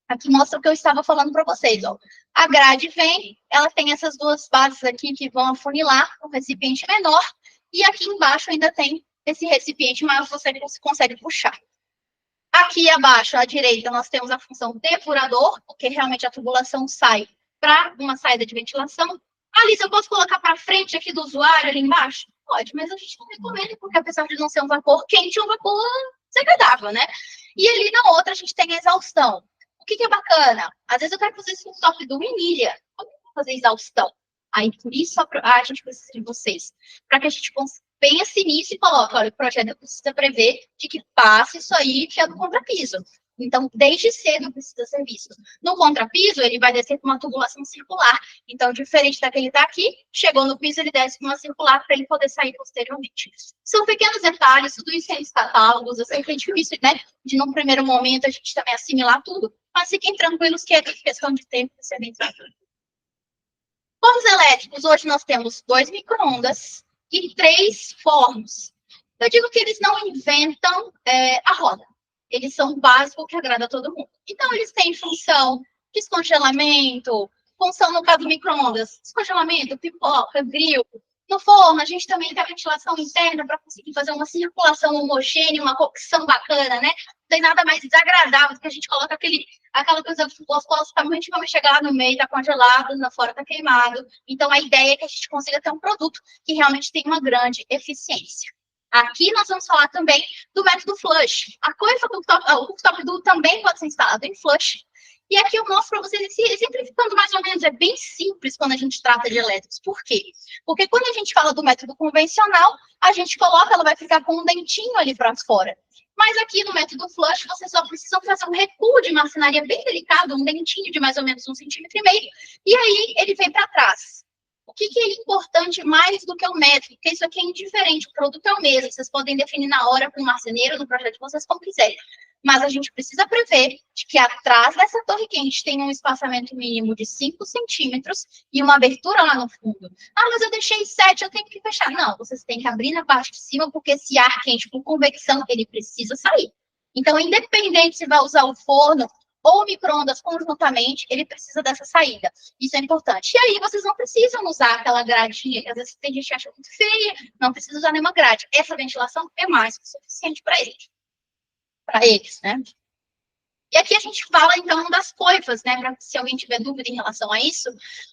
Aqui mostra o que eu estava falando para vocês, ó. A grade vem, ela tem essas duas bases aqui que vão afunilar um recipiente menor, e aqui embaixo ainda tem esse recipiente maior que você consegue puxar. Aqui abaixo, à direita, nós temos a função depurador, porque realmente a tubulação sai para uma saída de ventilação. Alice, eu posso colocar para frente aqui do usuário, ali embaixo? Pode, mas a gente não recomenda, porque apesar de não ser um vapor quente, é um vapor desagradável, né? E ali na outra, a gente tem a exaustão. O que é bacana? Às vezes eu quero fazer esse top do Emília. Como eu vou fazer exaustão? Aí, por isso, a gente precisa de vocês. Para que a gente pense nisso e coloque, olha, o projeto precisa prever de que passe isso aí, que é do contrapiso. Então, desde cedo precisa ser visto. No contrapiso, ele vai descer com uma tubulação circular. Então, diferente daquele que está aqui, chegou no piso, ele desce com uma circular para ele poder sair posteriormente. São pequenos detalhes, tudo isso é em catálogos. Eu sei que é difícil, né? De, num primeiro momento, a gente também assimilar tudo. Mas fiquem tranquilos que é questão de tempo para ser bem tranquilo. Fornos elétricos, hoje nós temos 2 micro-ondas e 3 fornos. Eu digo que eles não inventam a roda. Eles são o básico que agrada a todo mundo. Então, eles têm função descongelamento, função, no caso do micro-ondas, descongelamento, pipoca, grill. No forno, a gente também tem a ventilação interna para conseguir fazer uma circulação homogênea, uma cocção bacana, né? Não tem nada mais desagradável do que a gente coloca aquela coisa gostosa, tá muito vai chegar lá no meio, tá congelado, na fora tá queimado. Então, a ideia é que a gente consiga ter um produto que realmente tem uma grande eficiência. Aqui nós vamos falar também do método flush. A coifa do top do também pode ser instalado em flush. E aqui eu mostro para vocês, simplificando mais ou menos, é bem simples quando a gente trata de elétricos. Por quê? Porque quando a gente fala do método convencional, a gente coloca, ela vai ficar com um dentinho ali para fora. Mas aqui no método flush, vocês só precisam fazer um recuo de marcenaria bem delicado, um dentinho de mais ou menos 1,5 cm, e aí ele vem para trás. O que é importante mais do que o método? Porque isso aqui é indiferente, o produto é o mesmo. Vocês podem definir na hora com o marceneiro, no projeto de vocês, como quiserem. Mas a gente precisa prever de que atrás dessa torre quente tem um espaçamento mínimo de 5 centímetros e uma abertura lá no fundo. Ah, mas eu deixei 7, eu tenho que fechar. Não, vocês têm que abrir na parte de cima, porque esse ar quente por convecção, ele precisa sair. Então, independente se vai usar o forno ou micro-ondas conjuntamente, ele precisa dessa saída. Isso é importante. E aí, vocês não precisam usar aquela gradinha, que às vezes tem gente que acha muito feia, não precisa usar nenhuma grade. Essa ventilação é mais que suficiente para eles, né? E aqui a gente fala, então, das coifas, né? Pra, se alguém tiver dúvida em relação a isso,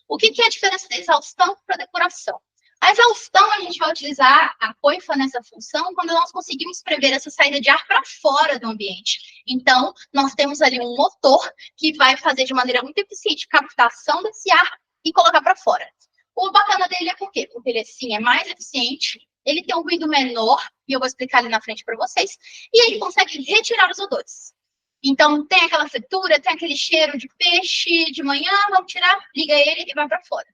o que é a diferença da exaustão para a depuração? A exaustão, a gente vai utilizar a coifa nessa função quando nós conseguimos prever essa saída de ar para fora do ambiente. Então, nós temos ali um motor que vai fazer de maneira muito eficiente captação desse ar e colocar para fora. O bacana dele é por quê? Porque ele, sim, é mais eficiente, ele tem um ruído menor, e eu vou explicar ali na frente para vocês, e ele consegue retirar os odores. Então, tem aquela fritura, tem aquele cheiro de peixe de manhã, vamos tirar, liga ele e vai para fora.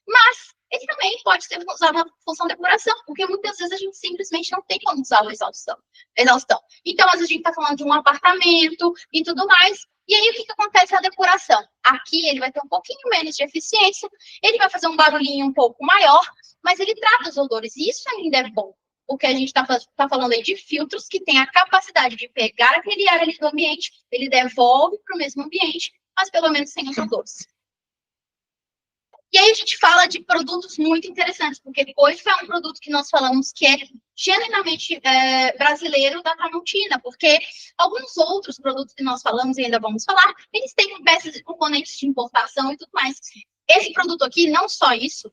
Mas ele também pode ser usado na função de depuração, porque muitas vezes a gente simplesmente não tem como usar a exaustão. Então, às vezes a gente está falando de um apartamento e tudo mais, e aí o que acontece na depuração? Aqui ele vai ter um pouquinho menos de eficiência, ele vai fazer um barulhinho um pouco maior, mas ele trata os odores, e isso ainda é bom. Porque a gente está falando aí de filtros que têm a capacidade de pegar aquele ar ali do ambiente, ele devolve para o mesmo ambiente, mas pelo menos sem os odores. E aí a gente fala de produtos muito interessantes, porque coifa é um produto que nós falamos que é genuinamente brasileiro da Tramontina, porque alguns outros produtos que nós falamos e ainda vamos falar, eles têm peças e componentes de importação e tudo mais. Esse produto aqui, não só isso,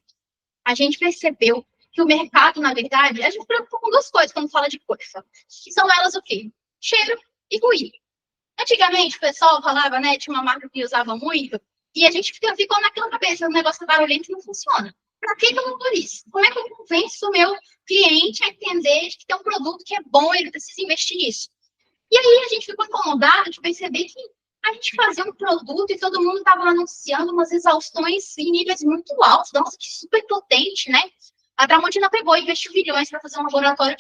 a gente percebeu que o mercado, na verdade, a gente se preocupa com duas coisas quando fala de coifa, que são elas o quê? Cheiro e ruído. Antigamente, o pessoal falava, né, tinha uma marca que usava muito, e a gente ficou naquela cabeça, o negócio barulhento não funciona. Para que eu vou por isso? Como é que eu convenço o meu cliente a entender que tem um produto que é bom e ele precisa investir nisso? E aí a gente ficou incomodado de perceber que a gente fazia um produto e todo mundo estava anunciando umas exaustões em níveis muito altos, nossa, que super potente, né? A Tramontina pegou e investiu bilhões para fazer um laboratório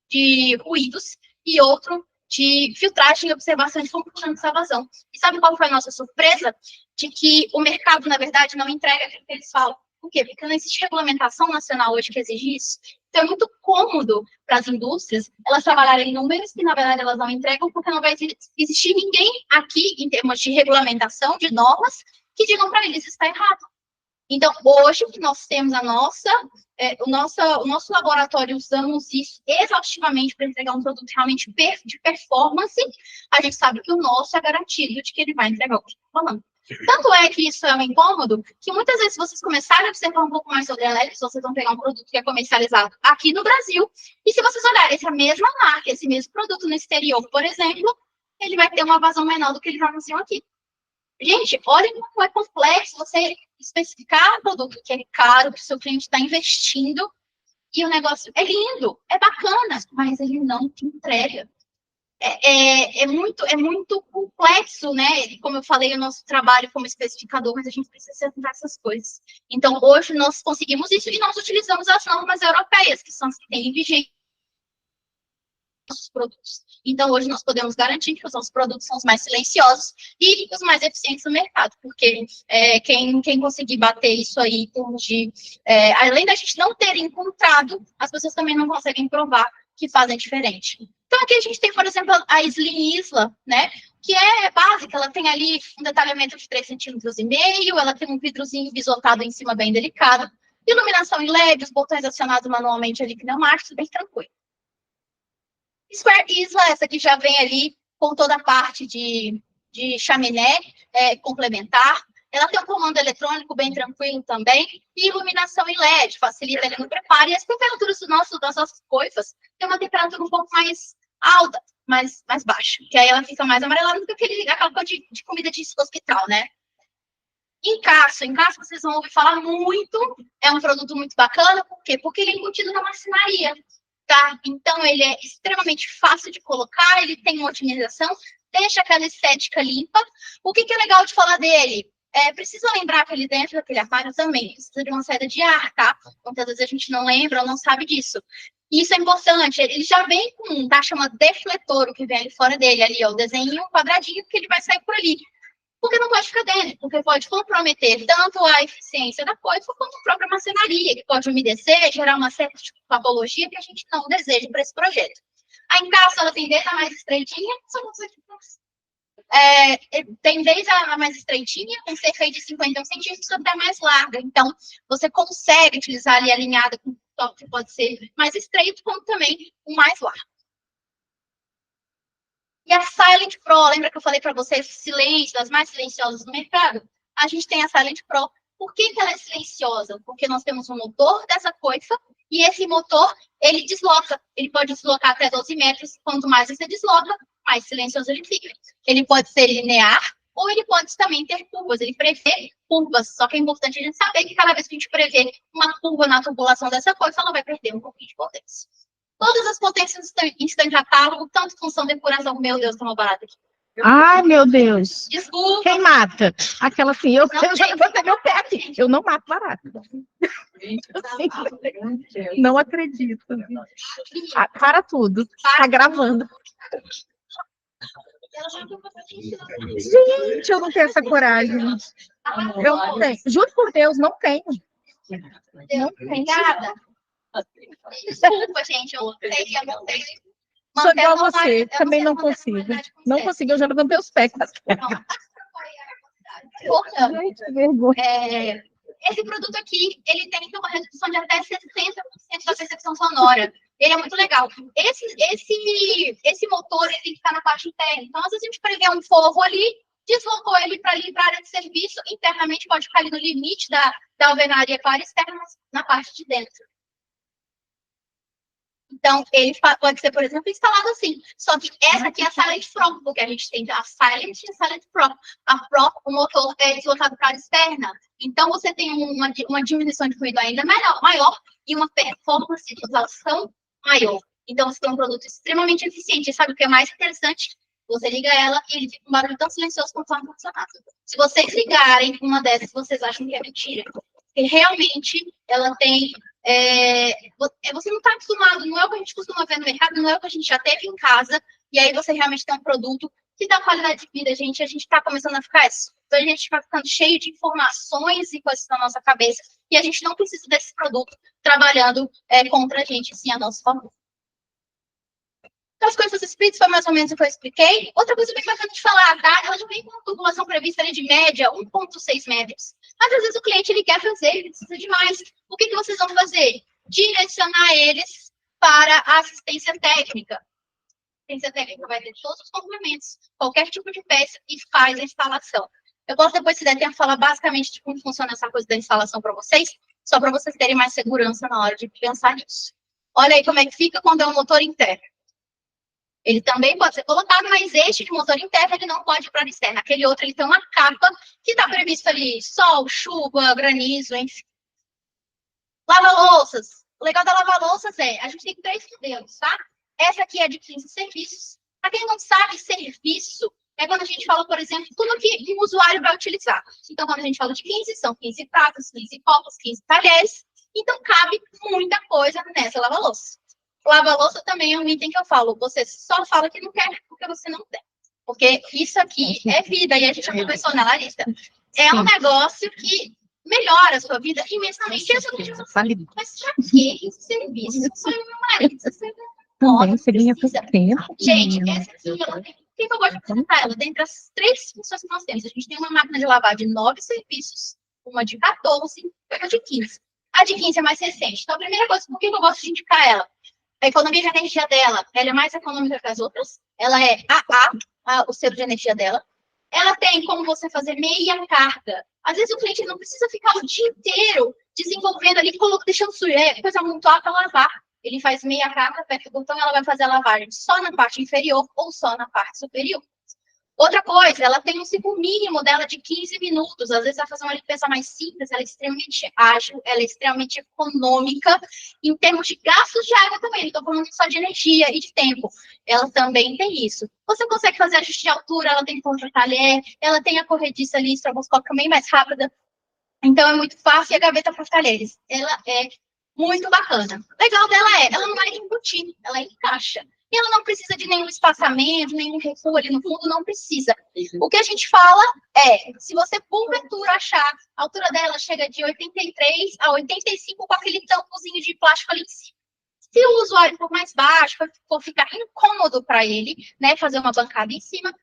de ruídos e outro de filtragem e observação de como funciona essa vazão. E sabe qual foi a nossa surpresa? De que o mercado, na verdade, não entrega aquilo que eles falam. Por quê? Porque não existe regulamentação nacional hoje que exige isso. Então, é muito cômodo para as indústrias elas trabalharem em números que, na verdade, elas não entregam, porque não vai existir ninguém aqui, em termos de regulamentação, de normas, que digam para eles isso está errado. Então, hoje, que nós temos o nosso laboratório, usamos isso exaustivamente para entregar um produto realmente de performance, a gente sabe que o nosso é garantido de que ele vai entregar o que está falando. Tanto é que isso é um incômodo, que muitas vezes, se vocês começarem a observar um pouco mais sobre a Electros, vocês vão pegar um produto que é comercializado aqui no Brasil, e se vocês olharem essa mesma marca, esse mesmo produto no exterior, por exemplo, ele vai ter uma vazão menor do que eles anunciam aqui. Gente, olha como é complexo você especificar um produto que é caro, que o seu cliente está investindo, e o negócio é lindo, é bacana, mas ele não te entrega. É muito complexo, né? Como eu falei, o nosso trabalho como especificador, mas a gente precisa se atentar a essas coisas. Então, hoje nós conseguimos isso e nós utilizamos as normas europeias, que são as que têm em vigência nossos produtos. Então, hoje nós podemos garantir que os nossos produtos são os mais silenciosos e os mais eficientes no mercado, porque quem conseguir bater isso aí em termos de... além da gente não ter encontrado, as pessoas também não conseguem provar que fazem diferente. Então, aqui a gente tem, por exemplo, a Slim Isla, né? Que é básica, ela tem ali um detalhamento de 3,5 cm, ela tem um vidrozinho bisotado em cima bem delicado, iluminação em LED, os botões acionados manualmente ali pneumáticos, bem tranquilo. Square Isla, essa que já vem ali com toda a parte de chaminé complementar. Ela tem um comando eletrônico bem tranquilo também. E iluminação em LED, facilita ele no preparo. E as temperaturas das nossas coifas tem uma temperatura um pouco mais alta, mais baixa. Que aí ela fica mais amarelada do que aquela coisa de comida de hospital, né? Encaixo vocês vão ouvir falar muito. É um produto muito bacana. Por quê? Porque ele é embutido na marcenaria. Tá? Então, ele é extremamente fácil de colocar, ele tem uma otimização, deixa aquela estética limpa. O que é legal de falar dele? Precisa lembrar que ali dentro daquele armário também precisa de uma saída de ar, tá? Muitas vezes a gente não lembra ou não sabe disso. Isso é importante. Ele já vem com, tá? Chama defletor, o que vem ali fora dele, ali, ó, o desenho, um quadradinho, que ele vai sair por ali. Porque não pode ficar dentro, porque pode comprometer tanto a eficiência da coifa quanto a própria marcenaria, que pode umedecer, gerar uma certa patologia que a gente não deseja para esse projeto. A encaixa, ela tem desde a mais estreitinha, tem desde a mais estreitinha, com cerca de 51 centímetros, até a mais larga. Então, você consegue utilizar ali alinhada com o top, que pode ser mais estreito, como também o mais largo. E a Silent Pro, lembra que eu falei para vocês, silêncio, das mais silenciosas do mercado? A gente tem a Silent Pro. Por que ela é silenciosa? Porque nós temos um motor dessa coifa e esse motor, ele desloca. Ele pode deslocar até 12 metros. Quanto mais você desloca, mais silencioso ele fica. Ele pode ser linear ou ele pode também ter curvas. Ele prevê curvas. Só que é importante a gente saber que cada vez que a gente prevê uma curva na tubulação dessa coifa, ela vai perder um pouquinho de potência. Todas as potências estão em catálogo, tanto função de depuração. Meu Deus, tá mal barato aqui. Ai, meu Deus. Desculpa. Quem mata? Aquela assim, eu já levantei meu pé aqui. Eu não mato barato. Não acredito. Para tudo. Tá gravando. Gente, eu não tenho essa coragem. Eu não tenho. Juro por Deus, não tenho. Não tem nada. Desculpa, gente, eu montei. Sou igual a você, também não consigo. Não consigo, eu já levantei os pés. Importante. Que vergonha. Esse produto aqui, ele tem uma redução de até 60% da percepção sonora. Ele é muito legal. Esse motor, ele tem que ficar na parte interna. Então, às vezes a gente prevê um forro ali, deslocou ele para ali, para a área de serviço, internamente pode ficar ali no limite da alvenaria para a externa, mas na parte de dentro. Então, ele pode ser, por exemplo, instalado assim. Só que essa aqui é a Silent Pro, porque a gente tem a Silent e a Silent Pro. A Pro, o motor é deslocado para a externa. Então, você tem uma diminuição de ruído ainda maior e uma performance de exaustão maior. Então, você tem um produto extremamente eficiente. E sabe o que é mais interessante? Você liga ela e ele fica um barulho tão silencioso quanto o ar-condicionado. Se vocês ligarem uma dessas, vocês acham que é mentira. Porque realmente ela tem. Você não está acostumado, não é o que a gente costuma ver no mercado, não é o que a gente já teve em casa, e aí você realmente tem um produto que dá qualidade de vida, gente. A gente está começando a ficar isso. Então a gente vai ficando cheio de informações e coisas na nossa cabeça, e a gente não precisa desse produto trabalhando contra a gente, sim, a nosso favor. As coisas espíritas foi mais ou menos o que eu expliquei. Outra coisa bem bacana de falar, tá? Ela já vem com uma tubulação prevista ali de média 1,6 metros. Mas às vezes o cliente ele quer fazer, ele precisa de mais. O que vocês vão fazer? Direcionar eles para a assistência técnica. A assistência técnica vai ter todos os complementos, qualquer tipo de peça e faz a instalação. Eu posso depois, se der tempo, falar basicamente de como funciona essa coisa da instalação para vocês, só para vocês terem mais segurança na hora de pensar nisso. Olha aí como é que fica quando é um motor interno. Ele também pode ser colocado, mas este de motor interno, ele não pode ir para a externa. Aquele outro, ele tem uma capa que está previsto ali, sol, chuva, granizo, enfim. Lava-louças. O legal da lava-louças a gente tem 3 modelos, tá? Essa aqui é de 15 serviços. Para quem não sabe, serviço é quando a gente fala, por exemplo, tudo que o usuário vai utilizar. Então, quando a gente fala de 15, são 15 pratos, 15 copos, 15 talheres. Então, cabe muita coisa nessa lava-louça. Lava-louça também é um item que eu falo. Você só fala que não quer porque você não tem. Porque isso aqui é vida. E a gente já conversou na Larissa. É um negócio que melhora a sua vida imensamente. Mas pra que esse serviço? Só meu marido. Também seria por tempo. Gente, essa aqui, ela tem... O que eu gosto de apresentar ela? Dentre as 3 funções que nós temos. A gente tem uma máquina de lavar de 9 serviços, uma de 14 e uma de 15. A de 15 é mais recente. Então, a primeira coisa, por que eu gosto de indicar ela? A economia de energia dela, ela é mais econômica que as outras. Ela é AA, o selo de energia dela. Ela tem como você fazer meia carga. Às vezes o cliente não precisa ficar o dia inteiro desenvolvendo ali, deixando coisa amontoada para lavar. Ele faz meia carga, aperta o botão, ela vai fazer a lavagem só na parte inferior ou só na parte superior. Outra coisa, ela tem um ciclo mínimo dela de 15 minutos. Às vezes, vai fazer uma limpeza mais simples, ela é extremamente ágil, ela é extremamente econômica. Em termos de gastos de água também, não estou falando só de energia e de tempo. Ela também tem isso. Você consegue fazer ajuste de altura, ela tem contra-talher, ela tem a corrediça ali, estroboscópica bem mais rápida. Então, é muito fácil. E a gaveta para talheres, ela é muito bacana. O legal dela ela não vai embutir, ela encaixa. E ela não precisa de nenhum espaçamento, nenhum recuo ali no fundo, não precisa. O que a gente fala se você porventura achar, a altura dela chega de 83 a 85 com aquele tampozinho de plástico ali em cima. Se o usuário for mais baixo, for ficar incômodo para ele, né, fazer uma bancada em cima,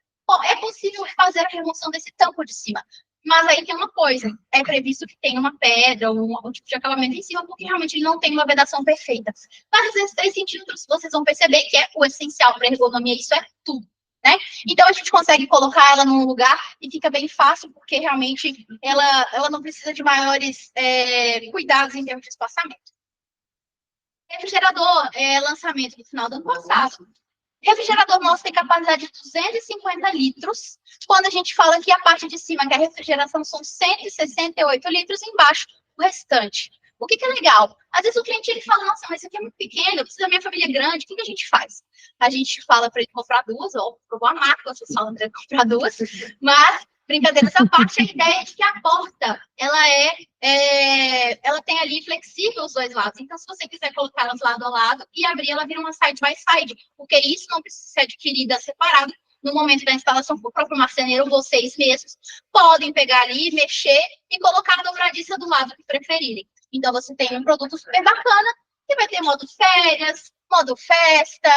é possível fazer a remoção desse tampo de cima. Mas aí tem uma coisa, é previsto que tenha uma pedra ou um tipo de acabamento em cima, porque realmente ele não tem uma vedação perfeita. Mas às vezes 3 centímetros, vocês vão perceber que é o essencial para a ergonomia, isso é tudo, né? Então a gente consegue colocar ela num lugar e fica bem fácil, porque realmente ela não precisa de maiores cuidados em termos de espaçamento. Refrigerador, lançamento no final do ano passado. Refrigerador nosso tem capacidade de 250 litros. Quando a gente fala que a parte de cima, que a refrigeração, são 168 litros, embaixo o restante. O que é legal? Às vezes o cliente ele fala, nossa, mas isso aqui é muito pequeno, eu preciso da minha família grande, o que a gente faz? A gente fala para ele comprar 2, ou provar a marca, vocês falam para ele comprar 2, mas, brincadeira essa parte, a ideia é de que a porta, ela tem ali flexível os 2 lados. Então, se você quiser colocar elas lado a lado e abrir, ela vira uma side by side, porque isso não precisa ser adquirida separado. No momento da instalação, o próprio marceneiro, vocês mesmos, podem pegar ali, mexer e colocar a dobradiça do lado que preferirem. Então, você tem um produto super bacana, que vai ter modo férias, modo festa.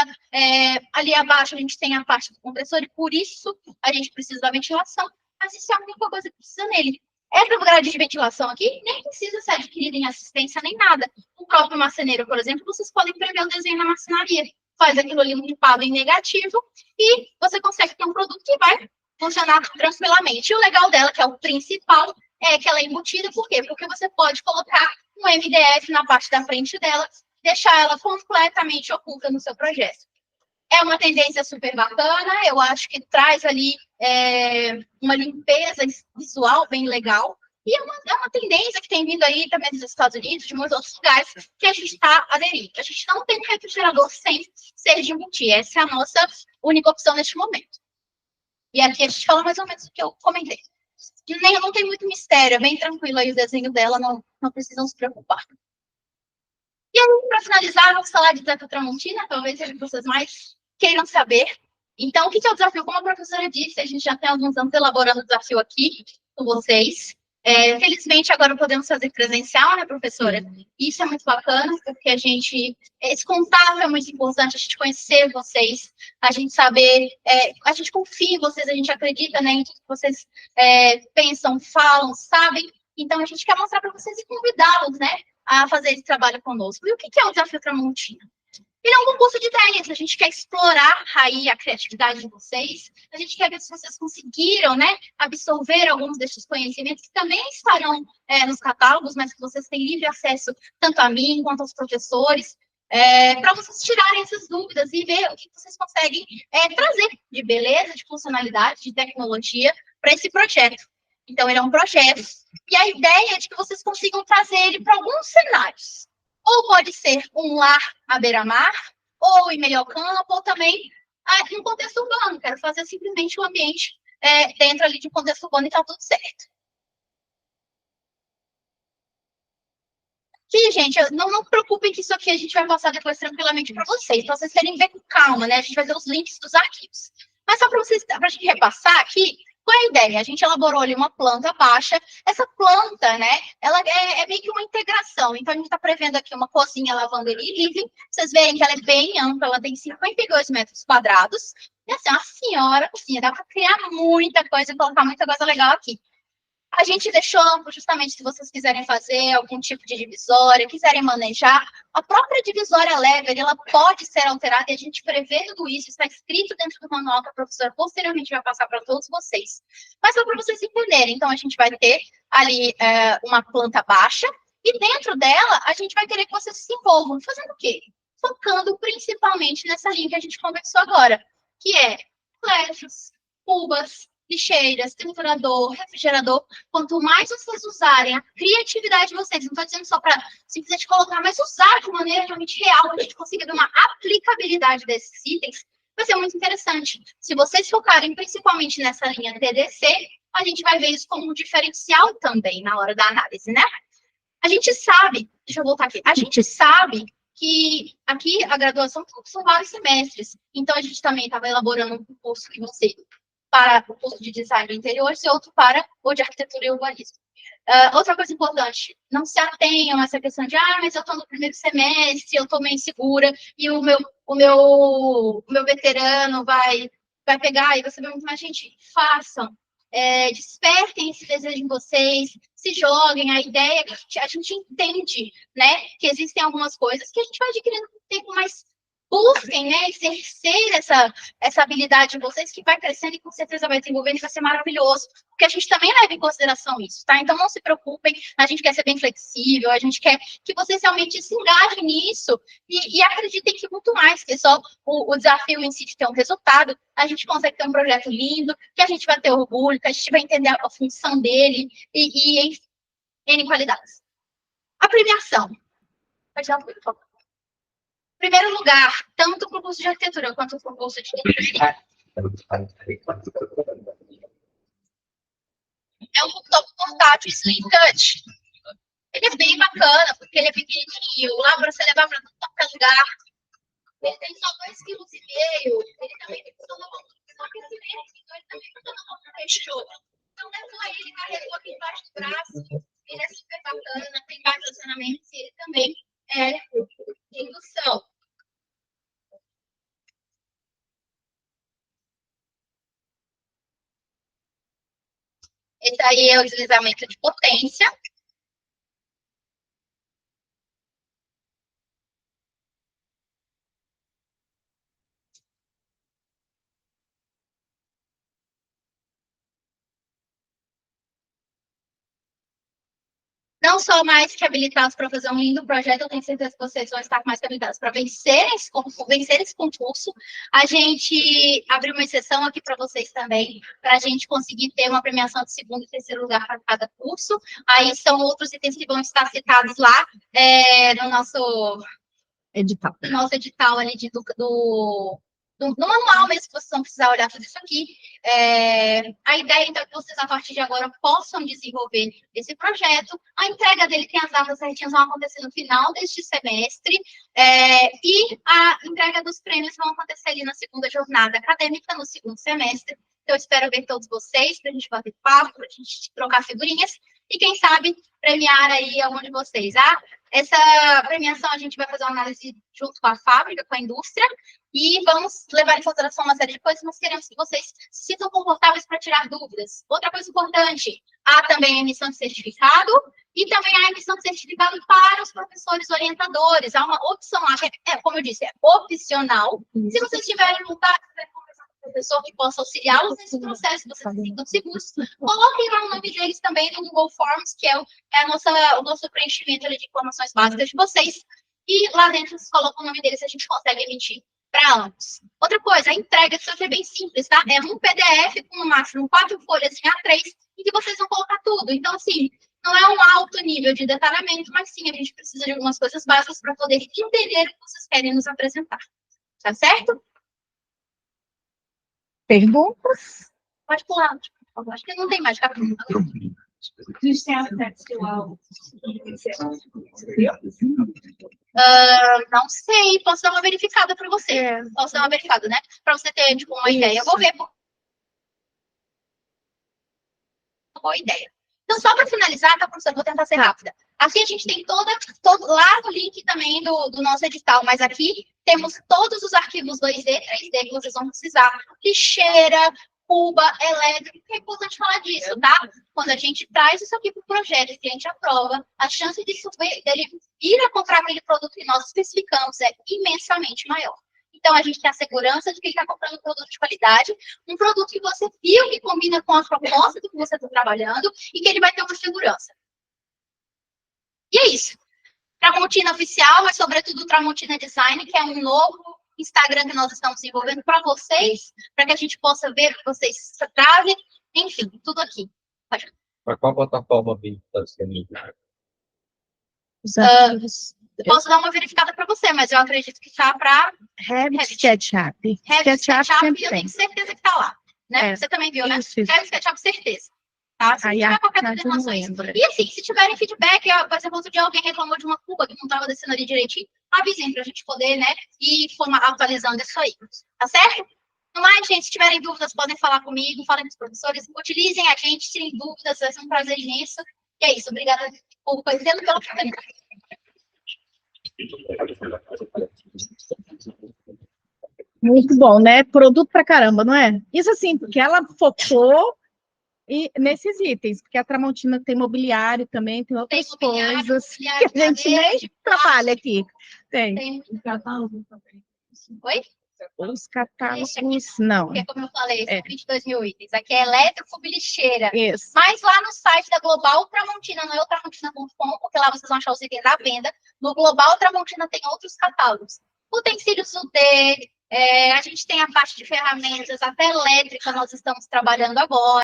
Ali abaixo, a gente tem a parte do compressor, e por isso a gente precisa da ventilação. Mas isso é a única coisa que precisa nele. Essa grade de ventilação aqui nem precisa ser adquirida em assistência nem nada. O próprio marceneiro, por exemplo, vocês podem prever o desenho na marcenaria. Faz aquilo ali limpado em negativo e você consegue ter um produto que vai funcionar tranquilamente. E o legal dela, que é o principal, é que ela é embutida. Por quê? Porque você pode colocar um MDF na parte da frente dela, deixar ela completamente oculta no seu projeto. É uma tendência super bacana, eu acho que traz ali uma limpeza visual bem legal. E é uma tendência que tem vindo aí também dos Estados Unidos, de muitos outros lugares, que a gente está aderindo. A gente não tem refrigerador sem ser de embutir. Essa é a nossa única opção neste momento. E aqui a gente fala mais ou menos o que eu comentei. Não tem muito mistério, é bem tranquilo aí o desenho dela, não precisam se preocupar. E aí, para finalizar, vamos falar de Desafio Tramontina, talvez seja o que vocês mais queiram saber. Então, o que é o desafio? Como a professora disse, a gente já tem alguns anos elaborando o desafio aqui com vocês. Felizmente, agora podemos fazer presencial, né, professora? Isso é muito bacana, porque esse contato é muito importante, a gente conhecer vocês, a gente saber, a gente confia em vocês, a gente acredita, né, em tudo que vocês pensam, falam, sabem. Então, a gente quer mostrar para vocês e convidá-los, né, a fazer esse trabalho conosco. E o que é o Desafio Tramontina? Ele é um concurso de ideias, a gente quer explorar aí a criatividade de vocês, a gente quer ver se vocês conseguiram, né, absorver alguns desses conhecimentos que também estarão nos catálogos, mas que vocês têm livre acesso tanto a mim quanto aos professores, para vocês tirarem essas dúvidas e ver o que vocês conseguem trazer de beleza, de funcionalidade, de tecnologia para esse projeto. Então, ele é um projeto, e a ideia é de que vocês consigam trazer ele para alguns cenários. Ou pode ser um lar à beira-mar, ou em meio ao campo, ou também em um contexto urbano. Quero fazer simplesmente um ambiente dentro ali de um contexto urbano e está tudo certo. Aqui, gente, não preocupem que isso aqui a gente vai passar depois tranquilamente para vocês querem ver com calma, né? A gente vai ver os links dos arquivos. Mas só para a gente repassar aqui, qual é a ideia? A gente elaborou ali uma planta baixa. Essa planta, né, ela é meio que uma integração. Então, a gente está prevendo aqui uma cozinha, lavanderia e living. Vocês verem que ela é bem ampla, ela tem 52 metros quadrados. E assim, uma senhora cozinha, dá para criar muita coisa e colocar muita coisa legal aqui. A gente deixou amplo justamente se vocês quiserem fazer algum tipo de divisória, quiserem manejar. A própria divisória lever, ela pode ser alterada e a gente prevê tudo isso, está escrito dentro do manual que a professora posteriormente vai passar para todos vocês. Mas só para vocês entenderem, então a gente vai ter ali uma planta baixa e dentro dela a gente vai querer que vocês se envolvam. Fazendo o quê? Focando principalmente nessa linha que a gente conversou agora, que é fleches, cubas, lixeiras, triturador, refrigerador. Quanto mais vocês usarem a criatividade de vocês, não estou dizendo só para simplesmente colocar, mas usar de maneira realmente real, a gente consiga ver uma aplicabilidade desses itens, vai ser muito interessante. Se vocês focarem principalmente nessa linha TDC, a gente vai ver isso como um diferencial também na hora da análise, né? A gente sabe, deixa eu voltar aqui, a gente sabe que aqui a graduação são vários semestres, então a gente também estava elaborando um curso que você para o curso de design do interior e outro para o de arquitetura e urbanismo. Outra coisa importante, não se atenham a essa questão de, mas eu estou no primeiro semestre, eu estou meio insegura, e o meu veterano vai pegar, e você vê muito mais gente, façam, despertem esse desejo em vocês, se joguem, a ideia é que a gente entende, né, que existem algumas coisas que a gente vai adquirindo com o tempo, mas busquem, né, exercer essa habilidade de vocês que vai crescendo e com certeza vai desenvolvendo e vai ser maravilhoso, porque a gente também leva em consideração isso, tá? Então não se preocupem, a gente quer ser bem flexível, a gente quer que vocês realmente se engajem nisso e acreditem que muito mais que só o desafio em si de ter um resultado, a gente consegue ter um projeto lindo, que a gente vai ter orgulho, que a gente vai entender a função dele e em N qualidades. A premiação. Pode dar por favor. Primeiro lugar, tanto para o curso de arquitetura quanto para o curso de design, é um laptop portátil Slim Cut. Ele é bem bacana, porque ele é pequenininho, lá para você levar para qualquer lugar. Ele tem só 2,5 kg. Ele também tem função de aquecimento, então ele também funciona como fechou. Então, levou ele, carregou aqui embaixo do braço. Ele é super bacana, tem vários acionamentos e ele também é de indução. Esse aí é o deslizamento de potência. Não só mais que habilitados para fazer um lindo projeto, eu tenho certeza que vocês vão estar mais que habilitados para vencer esse concurso. A gente abriu uma exceção aqui para vocês também, para a gente conseguir ter uma premiação de segundo e terceiro lugar para cada curso. Aí são outros itens que vão estar citados lá no nosso edital ali do no manual mesmo, que vocês vão precisar olhar tudo isso aqui. A ideia, então, é que vocês, a partir de agora, possam desenvolver esse projeto. A entrega dele tem as datas certinhas, vão acontecer no final deste semestre, e a entrega dos prêmios vão acontecer ali na segunda jornada acadêmica, no segundo semestre. Então, eu espero ver todos vocês, para a gente bater papo, para a gente trocar figurinhas, e quem sabe premiar aí algum de vocês. Essa premiação a gente vai fazer uma análise junto com a fábrica, com a indústria, e vamos levar em consideração uma série de coisas, mas queremos que vocês se sintam confortáveis para tirar dúvidas. Outra coisa importante, há também a emissão de certificado, e também há a emissão de certificado para os professores orientadores. Há uma opção lá, como eu disse, é opcional. Se vocês tiverem vontade, professor que possa auxiliá-los nesse processo, vocês se sintam seguros, coloquem lá o nome deles também no Google Forms, que é o nosso preenchimento ali de informações básicas de vocês, e lá dentro vocês colocam o nome deles e a gente consegue emitir para ambos. Outra coisa, a entrega disso aqui é bem simples, tá? É um PDF com no máximo 4 folhas em A3, em que vocês vão colocar tudo. Então, assim, não é um alto nível de detalhamento, mas sim, a gente precisa de algumas coisas básicas para poder entender o que vocês querem nos apresentar. Tá certo? Perguntas? Pode pular, por favor. Acho que não tem mais capítulo. Não sei, posso dar uma verificada para você. Posso dar uma verificada, né? Para você ter tipo, uma ideia. Eu vou ver. Boa ideia. Então, só para finalizar, tá, professora? Vou tentar ser rápida. Aqui a gente tem lá no link também do nosso edital, mas aqui temos todos os arquivos 2D, 3D que vocês vão precisar. Lixeira, cuba, elétrico, é importante falar disso, tá? Quando a gente traz isso aqui para o projeto e a gente aprova, a chance dele vir a comprar aquele produto que nós especificamos é imensamente maior. Então, a gente tem a segurança de que ele está comprando um produto de qualidade, um produto que você viu que combina com a proposta do que você está trabalhando e que ele vai ter uma segurança. E é isso. Tramontina Oficial, mas sobretudo Tramontina Design, que é um novo Instagram que nós estamos desenvolvendo para vocês, para que a gente possa ver o que vocês trazem. Enfim, tudo aqui. Para qual plataforma está sendo? Posso dar uma verificada para você, mas eu acredito que está para Revit, SketchUp. SketchUp, sempre eu tem. tenho certeza que está lá. Né? Você também viu, né? Isso. Revit, SketchUp, certeza. Tá? Se tiver qualquer dúvida, informações. E assim, se tiverem feedback, por exemplo, outro dia alguém reclamou de uma cuba que não estava descendo ali direitinho, avisem para a gente poder, né, ir atualizando isso aí. Tá certo? No mais, gente, se tiverem dúvidas, podem falar comigo, falem com os professores, utilizem a gente, tirem dúvidas, vai ser um prazer imenso. E é isso, obrigada por conhecer pela oportunidade. Muito bom, né? Produto pra caramba, não é? Isso assim, porque ela focou nesses itens, porque a Tramontina tem mobiliário também, tem outras coisas que a gente nem trabalha aqui. Tem catálogo também. Oi? os catálogos, não. Porque, como eu falei, são 22 mil itens. Aqui é elétrico e lixeira. Isso. Mas lá no site da Global Tramontina, não é o tramontina.com, porque lá vocês vão achar os itens à venda. No Global Tramontina tem outros catálogos. Utensílios UD, a gente tem a parte de ferramentas, até elétrica nós estamos trabalhando agora.